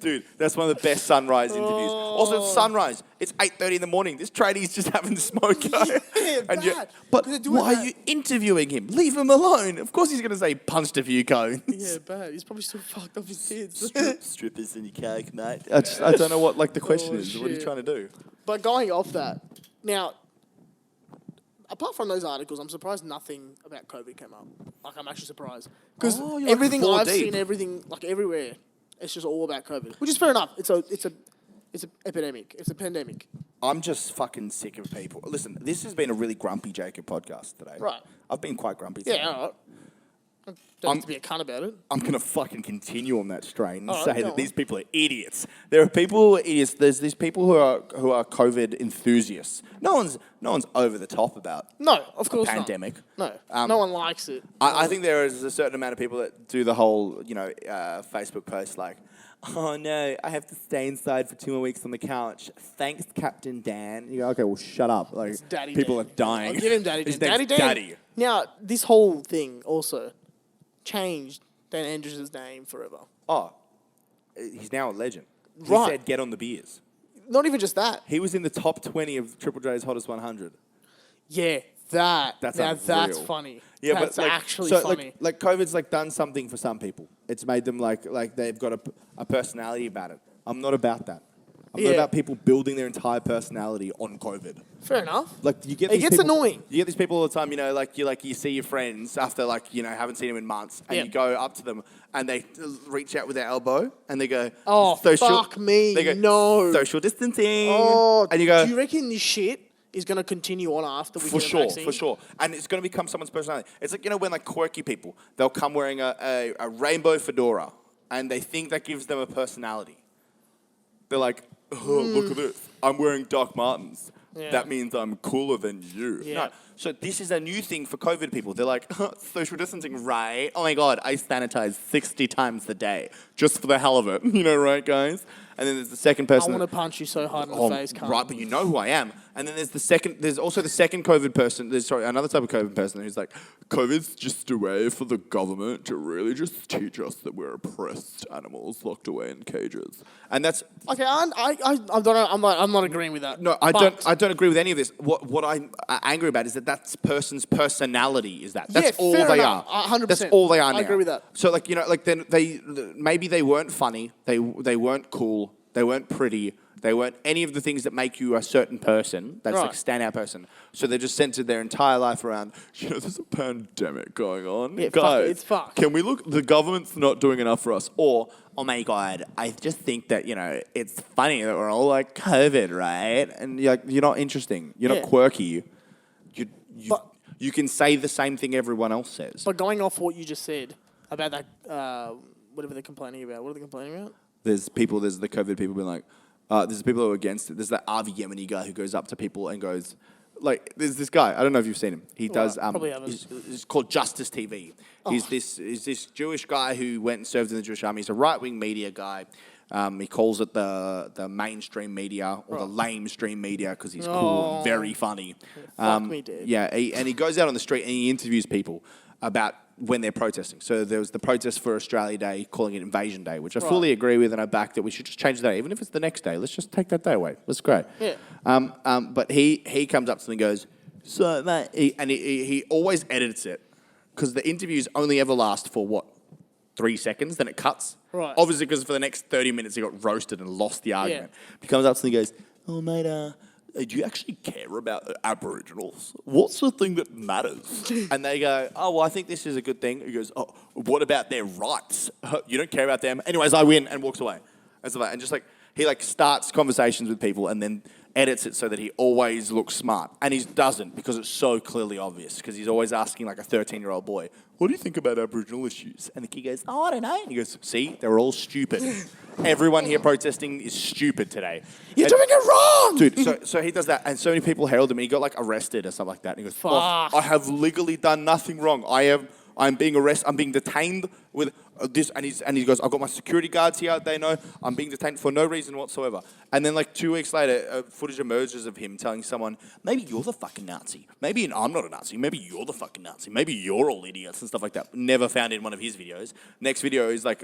[SPEAKER 1] Dude, that's one of the best sunrise interviews. Also, it's sunrise. It's 8:30 in the morning. This tradie's just having the smoke.
[SPEAKER 2] Yeah,
[SPEAKER 1] you-
[SPEAKER 2] bad.
[SPEAKER 1] but
[SPEAKER 2] They're doing
[SPEAKER 1] why
[SPEAKER 2] that.
[SPEAKER 1] are you interviewing him? Leave him alone. Of course he's going to say punched a few cones.
[SPEAKER 2] Yeah, bad. He's probably still fucked up his kids.
[SPEAKER 1] Strippers in your cake, mate. I don't know what like the question
[SPEAKER 2] Oh,
[SPEAKER 1] is. What are you
[SPEAKER 2] shit.
[SPEAKER 1] trying to do?
[SPEAKER 2] But going off that, now, apart from those articles, I'm surprised nothing about COVID came up. Like, I'm actually surprised. Because
[SPEAKER 1] Oh, you're like
[SPEAKER 2] everything
[SPEAKER 1] four
[SPEAKER 2] I've
[SPEAKER 1] deep.
[SPEAKER 2] seen, everything, like everywhere, it's just all about COVID. Which is fair enough. It's an epidemic. It's a pandemic.
[SPEAKER 1] I'm just fucking sick of people. Listen, this has been a really grumpy Jacob podcast today.
[SPEAKER 2] Right.
[SPEAKER 1] I've been quite grumpy today.
[SPEAKER 2] Yeah, all right. Don't have to be a cunt about it.
[SPEAKER 1] I'm going to fucking continue on that strain and
[SPEAKER 2] All right,
[SPEAKER 1] say
[SPEAKER 2] go
[SPEAKER 1] that
[SPEAKER 2] on.
[SPEAKER 1] these people are idiots. There are people who are idiots. There's these people who are COVID enthusiasts. No one's over the top about
[SPEAKER 2] No, of course
[SPEAKER 1] pandemic.
[SPEAKER 2] not. No, no one likes it.
[SPEAKER 1] I think there is a certain amount of people that do the whole, Facebook post like, "Oh no, I have to stay inside for 2 more weeks on the couch. Thanks, Captain Dan." You go, okay, well, shut up. Like,
[SPEAKER 2] It's Daddy
[SPEAKER 1] people
[SPEAKER 2] Dan.
[SPEAKER 1] are dying.
[SPEAKER 2] I'll give him Daddy Dan.
[SPEAKER 1] His name's
[SPEAKER 2] Daddy Dan.
[SPEAKER 1] Daddy.
[SPEAKER 2] Now, this whole thing also changed Dan Andrews' name forever.
[SPEAKER 1] Oh, he's now a legend. He
[SPEAKER 2] Right.
[SPEAKER 1] said, "Get on the beers."
[SPEAKER 2] Not even just that.
[SPEAKER 1] He was in the top 20 of Triple J's Hottest 100.
[SPEAKER 2] Yeah, that.
[SPEAKER 1] That's
[SPEAKER 2] now that's
[SPEAKER 1] unreal.
[SPEAKER 2] funny.
[SPEAKER 1] Yeah,
[SPEAKER 2] that's
[SPEAKER 1] but like,
[SPEAKER 2] actually
[SPEAKER 1] so,
[SPEAKER 2] funny.
[SPEAKER 1] Like COVID's like done something for some people. It's made them like they've got a personality about it. I'm not about that. I'm not
[SPEAKER 2] Yeah.
[SPEAKER 1] about people building their entire personality on COVID.
[SPEAKER 2] Fair enough.
[SPEAKER 1] Like you get
[SPEAKER 2] It
[SPEAKER 1] these
[SPEAKER 2] gets
[SPEAKER 1] people,
[SPEAKER 2] annoying.
[SPEAKER 1] You get these people all the time. You see your friends after haven't seen them in months, and
[SPEAKER 2] Yeah.
[SPEAKER 1] you go up to them and they reach out with their elbow and they go,
[SPEAKER 2] Oh, fuck me,
[SPEAKER 1] They go,
[SPEAKER 2] no.
[SPEAKER 1] social distancing.
[SPEAKER 2] Oh,
[SPEAKER 1] and you go,
[SPEAKER 2] do you reckon this shit is going to continue on after we
[SPEAKER 1] For
[SPEAKER 2] get a
[SPEAKER 1] sure,
[SPEAKER 2] vaccine?
[SPEAKER 1] for sure. And it's going to become someone's personality. It's like, when like quirky people, they'll come wearing a rainbow fedora and they think that gives them a personality. They're like, oh, look at this. I'm wearing Doc Martens.
[SPEAKER 2] Yeah.
[SPEAKER 1] That means I'm cooler than you.
[SPEAKER 2] Yeah.
[SPEAKER 1] No. So this is a new thing for COVID people. They're like, social distancing, right? Oh my God, I sanitize 60 times a day just for the hell of it. You know, right, guys? And then there's the second person.
[SPEAKER 2] I want to punch you so hard in the face, cunt.
[SPEAKER 1] Right, but you know who I am. And then there's also the second COVID person. There's another type of COVID person who's like, COVID's just a way for the government to really just teach us that we're oppressed animals locked away in cages. And that's
[SPEAKER 2] Okay, I don't know. I'm not agreeing with that.
[SPEAKER 1] no, I don't agree with any of this. What I'm angry about is that person's personality is that. That's all
[SPEAKER 2] fair
[SPEAKER 1] they
[SPEAKER 2] enough.
[SPEAKER 1] are.
[SPEAKER 2] 100%.
[SPEAKER 1] That's all they are now.
[SPEAKER 2] I agree with that.
[SPEAKER 1] So like, you know, like then maybe they weren't funny. They weren't cool. They weren't pretty. They weren't any of the things that make you a certain person. That's like standout person. So they just centered their entire life around, you know, there's a pandemic going on.
[SPEAKER 2] Yeah,
[SPEAKER 1] Guys,
[SPEAKER 2] it's fucked.
[SPEAKER 1] can we look, the government's not doing enough for us. Or, oh my God, I just think that, you know, it's funny that we're all like COVID, right? And you're not interesting. You're not quirky. You can say the same thing everyone else says.
[SPEAKER 2] But going off what you just said about that, whatever they're complaining about, what are they complaining about?
[SPEAKER 1] There's the COVID people being like, there's people who are against it. There's that Avi Yemeni guy who goes up to people and goes, like, there's this guy. I don't know if you've seen him. He does.
[SPEAKER 2] Probably haven't.
[SPEAKER 1] He's called Justice TV. He's this Jewish guy who went and served in the Jewish army. He's a right-wing media guy. He calls it the mainstream media or the lamestream media because he's cool and very funny.
[SPEAKER 2] Fuck me, dude.
[SPEAKER 1] Yeah, and he goes out on the street and he interviews people about when they're protesting. So there was the protest for Australia Day, calling it Invasion Day, which I fully agree with, and I back that we should just change the day. Even if it's the next day, let's just take that day away. That's great.
[SPEAKER 2] Yeah.
[SPEAKER 1] But he comes up to them and goes, so, mate, he always edits it because the interviews only ever last for, 3 seconds, then it cuts.
[SPEAKER 2] Right.
[SPEAKER 1] Obviously, because for the next 30 minutes he got roasted and lost the argument. He comes up to them and goes, oh, mate, do you actually care about Aboriginals? What's the thing that matters? And they go, oh, well, I think this is a good thing. He goes, oh, what about their rights? You don't care about them? Anyways, I win, and walks away. And just like, he like starts conversations with people and then edits it so that he always looks smart. And he doesn't because it's so clearly obvious because he's always asking like a 13-year-old boy, what do you think about Aboriginal issues? And the kid goes, oh, I don't know. And he goes, see, they're all stupid. Everyone here protesting is stupid today.
[SPEAKER 2] You're doing it wrong!
[SPEAKER 1] Dude, so he does that, and so many people herald him, and he got, like, arrested or something like that. And he goes,
[SPEAKER 2] Fuck.
[SPEAKER 1] Oh, I have legally done nothing wrong. I'm being arrested. I'm being detained with this. And he goes, I've got my security guards here. They know I'm being detained for no reason whatsoever. And then, like, 2 weeks later, footage emerges of him telling someone, maybe you're the fucking Nazi. Maybe I'm not a Nazi. Maybe you're the fucking Nazi. Maybe you're all idiots and stuff like that. Never found in one of his videos. Next video is, like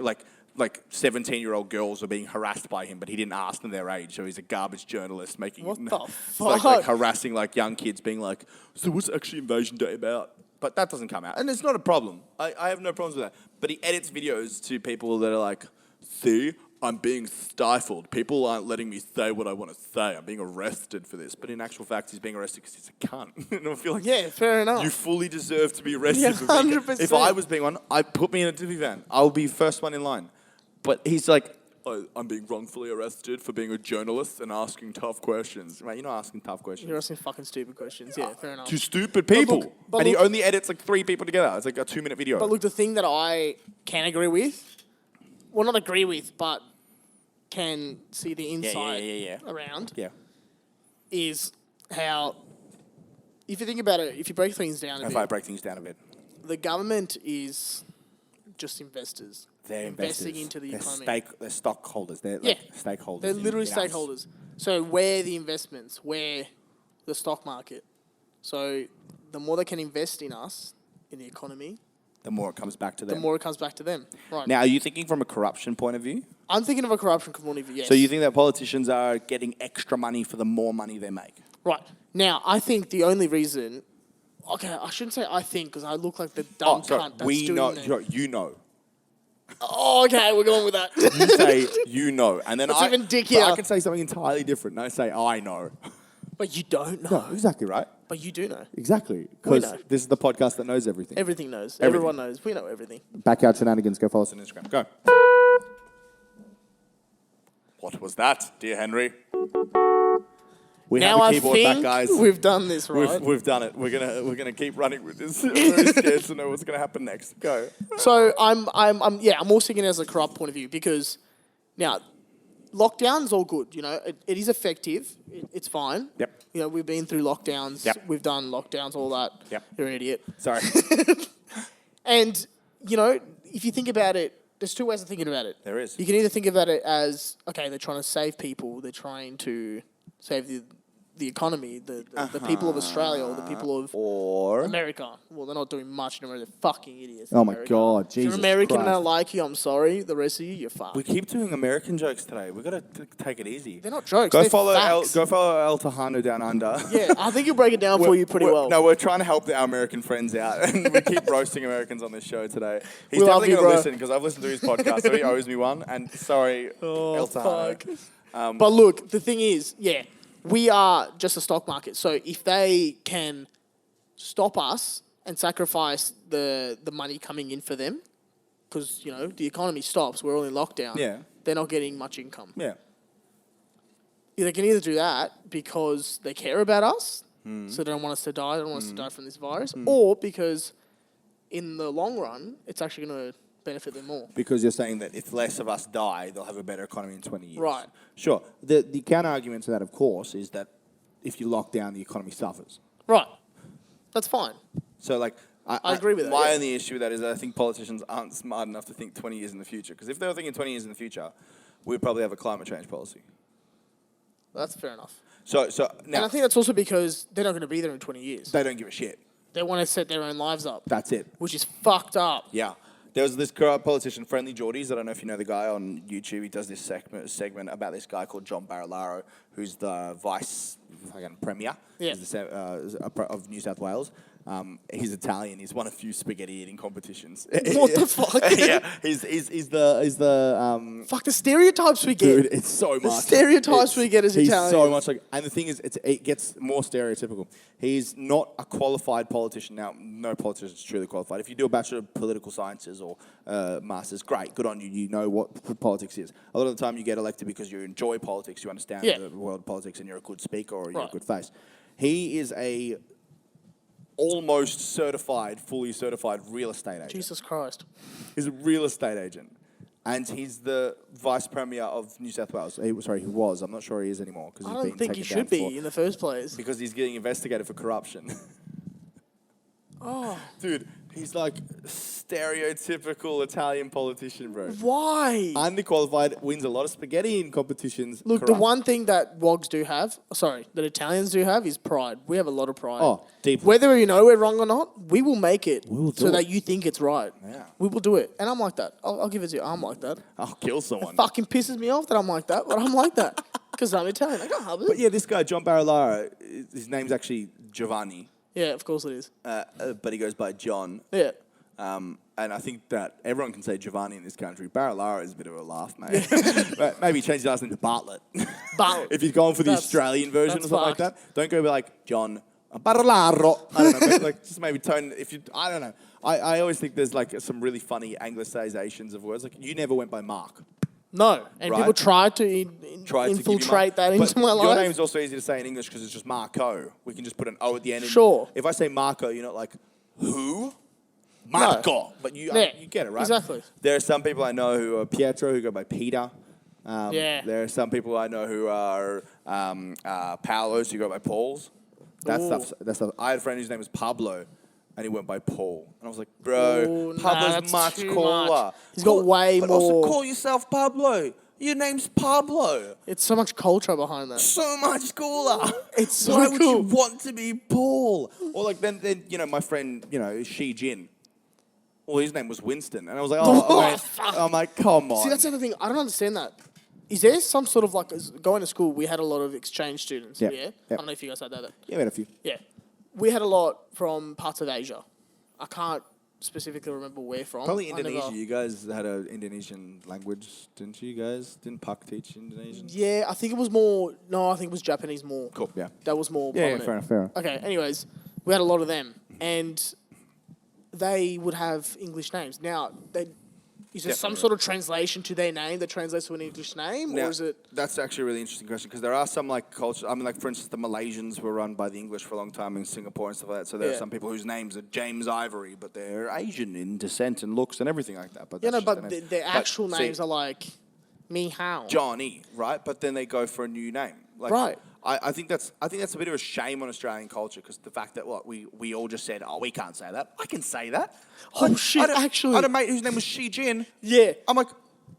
[SPEAKER 1] 17-year-old girls are being harassed by him, but he didn't ask them their age, so he's a garbage journalist making
[SPEAKER 2] What the fuck?
[SPEAKER 1] like harassing like young kids, being like, so what's actually Invasion Day about? But that doesn't come out, and it's not a problem. I have no problems with that. But he edits videos to people that are like, see, I'm being stifled. People aren't letting me say what I want to say. I'm being arrested for this. But in actual fact, he's being arrested because he's a cunt. And I feel like,
[SPEAKER 2] Yeah, fair enough.
[SPEAKER 1] you fully deserve to be arrested.
[SPEAKER 2] Yeah,
[SPEAKER 1] for being
[SPEAKER 2] 100%.
[SPEAKER 1] If I was being one, I'd put me in a divvy van. I'll be first one in line. But he's like, oh, I'm being wrongfully arrested for being a journalist and asking tough questions. Mate, you're not asking tough questions.
[SPEAKER 2] You're asking fucking stupid questions. Yeah, fair enough.
[SPEAKER 1] To stupid people.
[SPEAKER 2] But
[SPEAKER 1] He
[SPEAKER 2] look-
[SPEAKER 1] only edits like 3 people together. It's like a 2-minute video.
[SPEAKER 2] But look, the thing that I can agree with, well, not agree with, but can see the insight around, is how, if you think about it, if you break things down a
[SPEAKER 1] if
[SPEAKER 2] bit,
[SPEAKER 1] I break things down a bit.
[SPEAKER 2] the government is just investors.
[SPEAKER 1] They're
[SPEAKER 2] investing
[SPEAKER 1] investors.
[SPEAKER 2] into the
[SPEAKER 1] they're
[SPEAKER 2] economy.
[SPEAKER 1] They're stockholders. They're like stakeholders.
[SPEAKER 2] They're literally
[SPEAKER 1] in us.
[SPEAKER 2] stakeholders. So where the investments, where the stock market. So the more they can invest in us, in the economy,
[SPEAKER 1] The more it comes back to them.
[SPEAKER 2] the more it comes back to them. Right.
[SPEAKER 1] Now, are you thinking from a corruption point of view?
[SPEAKER 2] I'm thinking of a corruption point of view, yes.
[SPEAKER 1] So you think that politicians are getting extra money for the more money they make?
[SPEAKER 2] Right. Now, I think the only reason... Okay, I shouldn't say I think, because I look like the dumb cunt that's
[SPEAKER 1] we
[SPEAKER 2] doing
[SPEAKER 1] know.
[SPEAKER 2] it.
[SPEAKER 1] You know.
[SPEAKER 2] Oh, okay, we're going with that.
[SPEAKER 1] You say you know, and then
[SPEAKER 2] That's even
[SPEAKER 1] but
[SPEAKER 2] dickier.
[SPEAKER 1] I can say something entirely different. And I say I know.
[SPEAKER 2] But you don't know.
[SPEAKER 1] No, exactly right.
[SPEAKER 2] But you do know.
[SPEAKER 1] Exactly,
[SPEAKER 2] We
[SPEAKER 1] because
[SPEAKER 2] know.
[SPEAKER 1] this is the podcast that knows everything.
[SPEAKER 2] Everything knows.
[SPEAKER 1] Everything.
[SPEAKER 2] Everyone knows. We know everything.
[SPEAKER 1] Backyard Shenanigans. Go follow us on Instagram. Go. What was that, dear Henry? We
[SPEAKER 2] Now
[SPEAKER 1] have a
[SPEAKER 2] I
[SPEAKER 1] keyboard back,
[SPEAKER 2] think
[SPEAKER 1] guys.
[SPEAKER 2] we've done this, right?
[SPEAKER 1] We've done it. We're gonna keep running with this. I'm very scared to know what's gonna happen next. Go.
[SPEAKER 2] So I'm also thinking as a corrupt point of view because now lockdown's all good. You know, it is effective. It's fine.
[SPEAKER 1] Yep.
[SPEAKER 2] You know, we've been through lockdowns.
[SPEAKER 1] Yep.
[SPEAKER 2] We've done lockdowns, all that.
[SPEAKER 1] Yep.
[SPEAKER 2] You're an idiot.
[SPEAKER 1] Sorry.
[SPEAKER 2] And, you know, if you think about it, there's two ways of thinking about it.
[SPEAKER 1] There is.
[SPEAKER 2] You can either think about it as, okay, they're trying to save people. They're trying to save the economy, the people of Australia or the people of
[SPEAKER 1] Or
[SPEAKER 2] America. Well, they're not doing much in America. They're fucking idiots.
[SPEAKER 1] Oh my
[SPEAKER 2] America.
[SPEAKER 1] God,
[SPEAKER 2] If
[SPEAKER 1] Jesus
[SPEAKER 2] you're American and I
[SPEAKER 1] Christ.
[SPEAKER 2] don't like you, I'm sorry. The rest of you, you're fucked.
[SPEAKER 1] we keep doing American jokes today. We got to take it easy.
[SPEAKER 2] They're not jokes.
[SPEAKER 1] Go
[SPEAKER 2] they're
[SPEAKER 1] follow
[SPEAKER 2] facts.
[SPEAKER 1] El Tejano down under.
[SPEAKER 2] Yeah, I think you'll break it down for you pretty well.
[SPEAKER 1] No, we're trying to help our American friends out, and we keep roasting Americans on this show today. He's
[SPEAKER 2] We love
[SPEAKER 1] definitely
[SPEAKER 2] you,
[SPEAKER 1] going to
[SPEAKER 2] bro.
[SPEAKER 1] listen because I've listened to his podcast, so he owes me one. And sorry, El Tejano.
[SPEAKER 2] Fuck. But look, the thing is, yeah, we are just a stock market. So if they can stop us and sacrifice the money coming in for them, because, you know, the economy stops, we're all in lockdown,
[SPEAKER 1] Yeah.
[SPEAKER 2] they're not getting much income.
[SPEAKER 1] Yeah.
[SPEAKER 2] They can either do that because they care about us,
[SPEAKER 1] Hmm.
[SPEAKER 2] so they don't want us to die, they don't want us to die from this virus, or because in the long run, it's actually going to benefit them more.
[SPEAKER 1] Because you're saying that if less of us die, they'll have a better economy in 20 years.
[SPEAKER 2] Right.
[SPEAKER 1] Sure. The counter argument to that, of course, is that if you lock down, the economy suffers.
[SPEAKER 2] Right. That's fine.
[SPEAKER 1] So, like,
[SPEAKER 2] I agree with that,
[SPEAKER 1] My
[SPEAKER 2] yeah.
[SPEAKER 1] only issue with that is that I think politicians aren't smart enough to think 20 years in the future. Because if they were thinking 20 years in the future, we'd probably have a climate change policy.
[SPEAKER 2] That's fair enough.
[SPEAKER 1] So
[SPEAKER 2] And
[SPEAKER 1] now
[SPEAKER 2] I think that's also because they're not going to be there in 20 years.
[SPEAKER 1] they don't give a shit.
[SPEAKER 2] They want to set their own lives up,
[SPEAKER 1] That's it.
[SPEAKER 2] which is fucked up.
[SPEAKER 1] Yeah. There was this corrupt politician, Friendly Geordies. I don't know if you know the guy on YouTube. He does this segment about this guy called John Barilaro, who's the vice premier
[SPEAKER 2] Yeah.
[SPEAKER 1] of New South Wales. He's Italian. He's won a few spaghetti eating competitions.
[SPEAKER 2] What the fuck?
[SPEAKER 1] Yeah, he's the
[SPEAKER 2] Fuck the stereotypes we get.
[SPEAKER 1] dude. It's so much.
[SPEAKER 2] The stereotypes we get as
[SPEAKER 1] he's
[SPEAKER 2] Italians.
[SPEAKER 1] so much like, and the thing is, it gets more stereotypical. He's not a qualified politician. Now, no politician is truly qualified. If you do a Bachelor of Political Sciences or Masters, great, good on you. You know what politics is. A lot of the time, you get elected because you enjoy politics, you understand
[SPEAKER 2] Yeah.
[SPEAKER 1] the world of politics, and you're a good speaker or you're a
[SPEAKER 2] Right.
[SPEAKER 1] good face. He is a almost certified, fully certified real estate agent.
[SPEAKER 2] Jesus Christ.
[SPEAKER 1] He's a real estate agent. And he's the vice premier of New South Wales. He was. I'm not sure he is anymore.
[SPEAKER 2] I don't think he should be in the first place.
[SPEAKER 1] Because he's getting investigated for corruption.
[SPEAKER 2] Oh.
[SPEAKER 1] Dude, he's like stereotypical Italian politician, bro.
[SPEAKER 2] Why?
[SPEAKER 1] Underqualified, wins a lot of spaghetti in competitions.
[SPEAKER 2] Look,
[SPEAKER 1] corrupt.
[SPEAKER 2] the one thing that Wogs do have, that Italians do have, is pride. We have a lot of pride.
[SPEAKER 1] Oh, deeply.
[SPEAKER 2] Whether you know we're wrong or not, we will make it
[SPEAKER 1] We will do
[SPEAKER 2] so
[SPEAKER 1] it.
[SPEAKER 2] that you think it's right.
[SPEAKER 1] Yeah.
[SPEAKER 2] We will do it. And I'm like that. I'll give it to you. I'm like that.
[SPEAKER 1] I'll kill someone.
[SPEAKER 2] It fucking pisses me off that I'm like that, but I'm like that. Because I'm Italian. I can't help it.
[SPEAKER 1] But yeah, this guy, John Barilaro, his name's actually Giovanni.
[SPEAKER 2] Yeah, of course it is.
[SPEAKER 1] But he goes by John.
[SPEAKER 2] Yeah.
[SPEAKER 1] And I think that everyone can say Giovanni in this country. Barilaro is a bit of a laugh, mate. But maybe change his last name to Bartlett.
[SPEAKER 2] Bartlett.
[SPEAKER 1] If he's going for the
[SPEAKER 2] That's-
[SPEAKER 1] Australian version or
[SPEAKER 2] that's
[SPEAKER 1] something like
[SPEAKER 2] fucked.
[SPEAKER 1] that, don't go be like John Barilaro. I don't know. But like, just maybe tone. I don't know. I always think there's like some really funny anglicizations of words. Like you never went by Mark.
[SPEAKER 2] No. And
[SPEAKER 1] Right.
[SPEAKER 2] people try to
[SPEAKER 1] Try to give you
[SPEAKER 2] infiltrate that
[SPEAKER 1] But
[SPEAKER 2] into my
[SPEAKER 1] Your
[SPEAKER 2] life.
[SPEAKER 1] name's also easy to say in English because it's just Marco. We can just put an O at the end.
[SPEAKER 2] Sure.
[SPEAKER 1] If I say Marco, you're not like, who? Marco. But you get it, right?
[SPEAKER 2] Exactly.
[SPEAKER 1] There are some people I know who are Pietro, who go by Peter.
[SPEAKER 2] Yeah.
[SPEAKER 1] There are some people I know who are Paulos, who go by Pauls. That stuff. I had a friend whose name was Pablo, and he went by Paul. And I was like, bro,
[SPEAKER 2] Ooh, nah,
[SPEAKER 1] Pablo's
[SPEAKER 2] that's
[SPEAKER 1] much
[SPEAKER 2] too
[SPEAKER 1] cooler.
[SPEAKER 2] much. He's got way
[SPEAKER 1] but
[SPEAKER 2] more-
[SPEAKER 1] also call yourself Pablo. Your name's Pablo.
[SPEAKER 2] It's so much culture behind that.
[SPEAKER 1] So much cooler.
[SPEAKER 2] It's so
[SPEAKER 1] Why would
[SPEAKER 2] cool.
[SPEAKER 1] you want to be Paul? Or like then my friend, Shi Jin. Well, his name was Winston, and I was like, mate. I'm like, come on.
[SPEAKER 2] See, that's the other thing. I don't understand that. Is there some sort of like, going to school, we had a lot of exchange students.
[SPEAKER 1] Yep.
[SPEAKER 2] Yeah.
[SPEAKER 1] Yep.
[SPEAKER 2] I don't know if you guys had that.
[SPEAKER 1] Yeah, we had a few.
[SPEAKER 2] Yeah. We had a lot from parts of Asia. I can't specifically remember where from.
[SPEAKER 1] Probably
[SPEAKER 2] I
[SPEAKER 1] Indonesia.
[SPEAKER 2] never-
[SPEAKER 1] You guys had an Indonesian language, didn't you guys? Didn't Puck teach Indonesian?
[SPEAKER 2] Yeah, I think it was more. No, I think it was Japanese more.
[SPEAKER 1] Cool, yeah.
[SPEAKER 2] That was more.
[SPEAKER 1] Yeah,
[SPEAKER 2] prominent.
[SPEAKER 1] fair enough.
[SPEAKER 2] Okay. Anyways, we had a lot of them, and they would have English names. Now, is there some
[SPEAKER 1] Definitely.
[SPEAKER 2] sort of translation to their name that translates to an English name,
[SPEAKER 1] Now,
[SPEAKER 2] or is it?
[SPEAKER 1] That's actually a really interesting question because there are some like cultures. I mean, like for instance, the Malaysians were run by the English for a long time in Singapore and stuff like that. So there are
[SPEAKER 2] Yeah.
[SPEAKER 1] some people whose names are James Ivory, but they're Asian in descent and looks and everything like that. But
[SPEAKER 2] Yeah, no,
[SPEAKER 1] that's just
[SPEAKER 2] but
[SPEAKER 1] their name.
[SPEAKER 2] their
[SPEAKER 1] But
[SPEAKER 2] actual
[SPEAKER 1] see,
[SPEAKER 2] names are like Me how?
[SPEAKER 1] Johnny, right? But then they go for a new name. Like,
[SPEAKER 2] Right.
[SPEAKER 1] I think that's a bit of a shame on Australian culture because the fact that we all just said, oh, we can't say that. I can say that.
[SPEAKER 2] Oh, shit,
[SPEAKER 1] I had a mate whose name was Shi Jin.
[SPEAKER 2] Yeah.
[SPEAKER 1] I'm like,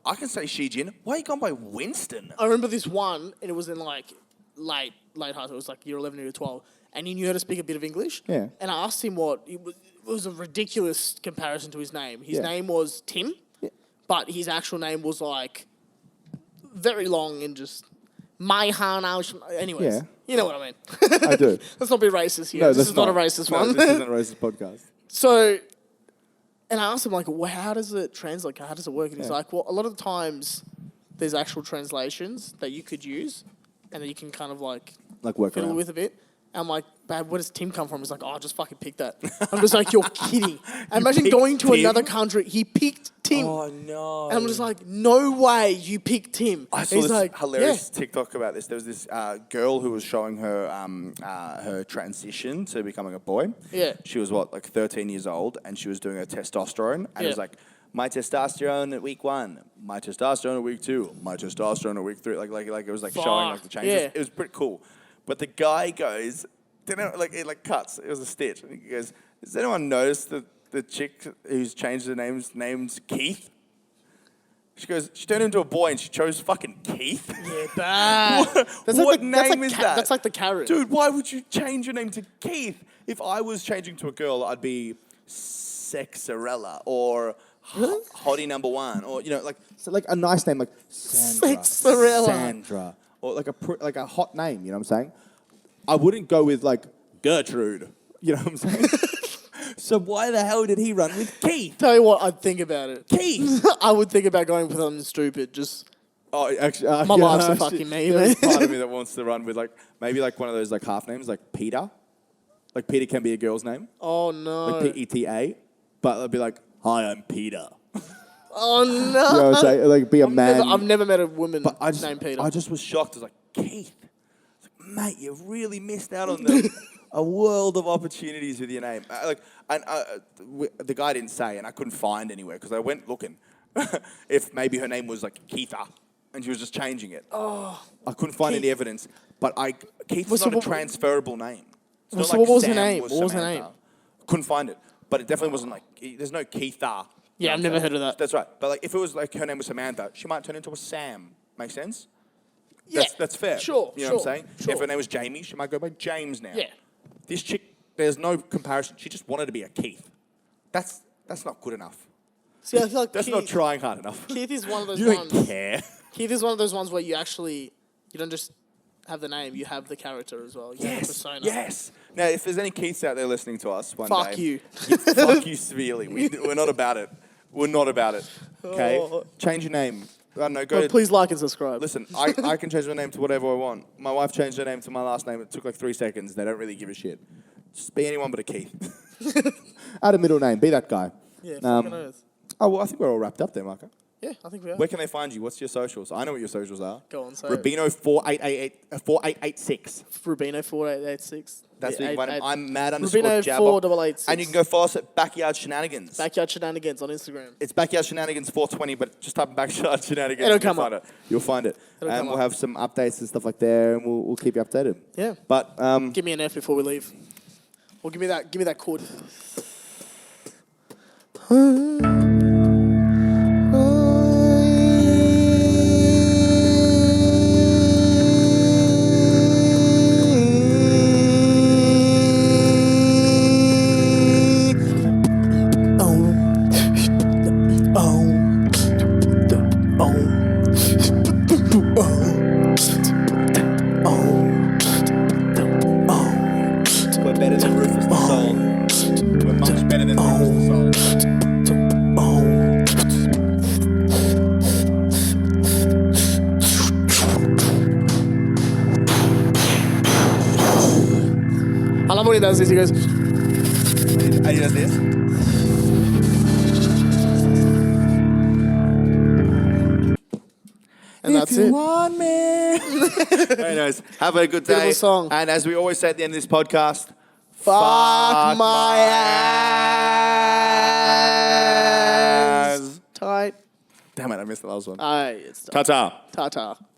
[SPEAKER 1] I can say Shi Jin. Why are you going by Winston?
[SPEAKER 2] I remember this one, and it was in like late high school. It was like year 11 or year 12, and he knew how to speak a bit of English.
[SPEAKER 1] Yeah.
[SPEAKER 2] And I asked him what it was a ridiculous comparison to his name. His name was Tim, but his actual name was like very long and just my Hana. Anyways,
[SPEAKER 1] Yeah.
[SPEAKER 2] you know what I mean.
[SPEAKER 1] I do.
[SPEAKER 2] Let's not be racist here.
[SPEAKER 1] No,
[SPEAKER 2] this
[SPEAKER 1] that's
[SPEAKER 2] is not a racist one.
[SPEAKER 1] This isn't a racist podcast.
[SPEAKER 2] So, and I asked him, like, well, how does it translate? How does it work? And he's like, well, a lot of the times there's actual translations that you could use and that you can kind of like
[SPEAKER 1] work
[SPEAKER 2] fiddle
[SPEAKER 1] around
[SPEAKER 2] with a bit. And I'm like, babe, where does Tim come from? He's like, oh, just fucking pick that. I'm just like, you're kidding. Imagine
[SPEAKER 1] picked
[SPEAKER 2] going to
[SPEAKER 1] Tim?
[SPEAKER 2] another country. He picked Tim.
[SPEAKER 1] Oh, no.
[SPEAKER 2] And I'm just like, no way you picked Tim.
[SPEAKER 1] I saw
[SPEAKER 2] He's
[SPEAKER 1] this
[SPEAKER 2] like,
[SPEAKER 1] hilarious TikTok about this. There was this girl who was showing her her transition to becoming a boy.
[SPEAKER 2] Yeah.
[SPEAKER 1] She was, 13 years old, and she was doing her testosterone. And it was like, my testosterone at week 1, my testosterone at week 2, my testosterone at week 3. Like it was like showing like the changes.
[SPEAKER 2] Yeah.
[SPEAKER 1] It was pretty cool. But the guy goes, it cuts. It was a stitch. And he goes, does anyone notice that the chick who's changed her name's Keith? She goes, she turned into a boy and she chose fucking Keith?
[SPEAKER 2] Yeah, bad.
[SPEAKER 1] What name is that?
[SPEAKER 2] That's like the carrot.
[SPEAKER 1] Dude, why would you change your name to Keith? If I was changing to a girl, I'd be Sexarella or Hottie Number 1 or, like a nice name like
[SPEAKER 2] Sexarella.
[SPEAKER 1] Sandra. Or like a hot name, you know what I'm saying? I wouldn't go with like Gertrude, you know what I'm saying? So why the hell did he run with Keith?
[SPEAKER 2] Tell you what, I'd think about it.
[SPEAKER 1] Keith!
[SPEAKER 2] I would think about going with something stupid. Just
[SPEAKER 1] Oh, actually,
[SPEAKER 2] my life's a fucking meme.
[SPEAKER 1] There's part of me that wants to run with maybe one of those half names, like Peter. Like Peter can be a girl's name,
[SPEAKER 2] Oh no.
[SPEAKER 1] like PETA, but it'll be like, hi, I'm Peter.
[SPEAKER 2] Oh no.
[SPEAKER 1] You know what I'm saying? Like be a man.
[SPEAKER 2] I've never met a woman
[SPEAKER 1] But
[SPEAKER 2] named Peter.
[SPEAKER 1] I just was shocked. I was like, Keith. I was like, mate, you've really missed out on a world of opportunities with your name. The guy didn't say, and I couldn't find anywhere because I went looking if maybe her name was like Keitha, and she was just changing it. Oh, I couldn't find any evidence. But Keith's not a transferable name. It's not
[SPEAKER 2] what was
[SPEAKER 1] Sam
[SPEAKER 2] her name?
[SPEAKER 1] was
[SPEAKER 2] What was her
[SPEAKER 1] Samantha.
[SPEAKER 2] name?
[SPEAKER 1] Couldn't find it. But it definitely wasn't there's no Keitha.
[SPEAKER 2] Yeah, I've never heard of that.
[SPEAKER 1] That's right. But if it was her name was Samantha, she might turn into a Sam. Make sense?
[SPEAKER 2] Yeah,
[SPEAKER 1] That's fair.
[SPEAKER 2] Sure.
[SPEAKER 1] You know what I'm saying?
[SPEAKER 2] Sure.
[SPEAKER 1] If her name was Jamie, she might go by James now.
[SPEAKER 2] Yeah.
[SPEAKER 1] This chick, there's no comparison. She just wanted to be a Keith. That's not good enough.
[SPEAKER 2] See, I feel like
[SPEAKER 1] That's not trying hard enough.
[SPEAKER 2] Keith is one of those
[SPEAKER 1] You
[SPEAKER 2] ones.
[SPEAKER 1] don't care.
[SPEAKER 2] Keith is one of those ones where you don't just have the name, you have the character as well. You have the persona.
[SPEAKER 1] Yes. Now, if there's any Keiths out there listening to us one
[SPEAKER 2] Fuck
[SPEAKER 1] day.
[SPEAKER 2] you.
[SPEAKER 1] Fuck you severely. We're not about it. We're not about it. Okay?
[SPEAKER 2] Oh.
[SPEAKER 1] Change your name. I don't know. Go
[SPEAKER 2] But
[SPEAKER 1] to,
[SPEAKER 2] please like and subscribe.
[SPEAKER 1] Listen, I can change my name to whatever I want. My wife changed her name to my last name. It took 3 seconds. They don't really give a shit. Just be anyone but a Keith. Add a middle name. Be that guy.
[SPEAKER 2] Yeah, fucking oath.
[SPEAKER 1] Oh, well, I think we're all wrapped up there, Marco.
[SPEAKER 2] Yeah, I think we are.
[SPEAKER 1] Where can they find you? What's your socials? I know what your socials are.
[SPEAKER 2] Go on, say
[SPEAKER 1] Rubino 4886.
[SPEAKER 2] Rubino 4886.
[SPEAKER 1] That's
[SPEAKER 2] Yeah,
[SPEAKER 1] what you can find him. I'm mad
[SPEAKER 2] Rubino
[SPEAKER 1] _Jabba.
[SPEAKER 2] 4886.
[SPEAKER 1] And you can go follow us at Backyard Shenanigans.
[SPEAKER 2] Backyard Shenanigans on Instagram.
[SPEAKER 1] It's Backyard Shenanigans 420, but just type in Backyard Shenanigans.
[SPEAKER 2] It'll come
[SPEAKER 1] find
[SPEAKER 2] up.
[SPEAKER 1] it. You'll find it.
[SPEAKER 2] It'll
[SPEAKER 1] And
[SPEAKER 2] come
[SPEAKER 1] we'll
[SPEAKER 2] up.
[SPEAKER 1] have some updates and stuff like there, and we'll keep you updated.
[SPEAKER 2] Yeah.
[SPEAKER 1] But
[SPEAKER 2] Give me an F before we leave. Or give me that chord.
[SPEAKER 1] we're better than Rufus the Soul. We're much better than Rufus the Soul.
[SPEAKER 2] I love when he does this. He goes,
[SPEAKER 1] And he does this.
[SPEAKER 2] and that's it.
[SPEAKER 1] Want me. Very nice. Have a good day.
[SPEAKER 2] Beautiful song.
[SPEAKER 1] And as we always say at the end of this podcast,
[SPEAKER 2] Fuck my ass. Tight.
[SPEAKER 1] Damn it, I missed missed the last one.
[SPEAKER 2] It's
[SPEAKER 1] Ta-ta.
[SPEAKER 2] ta-ta.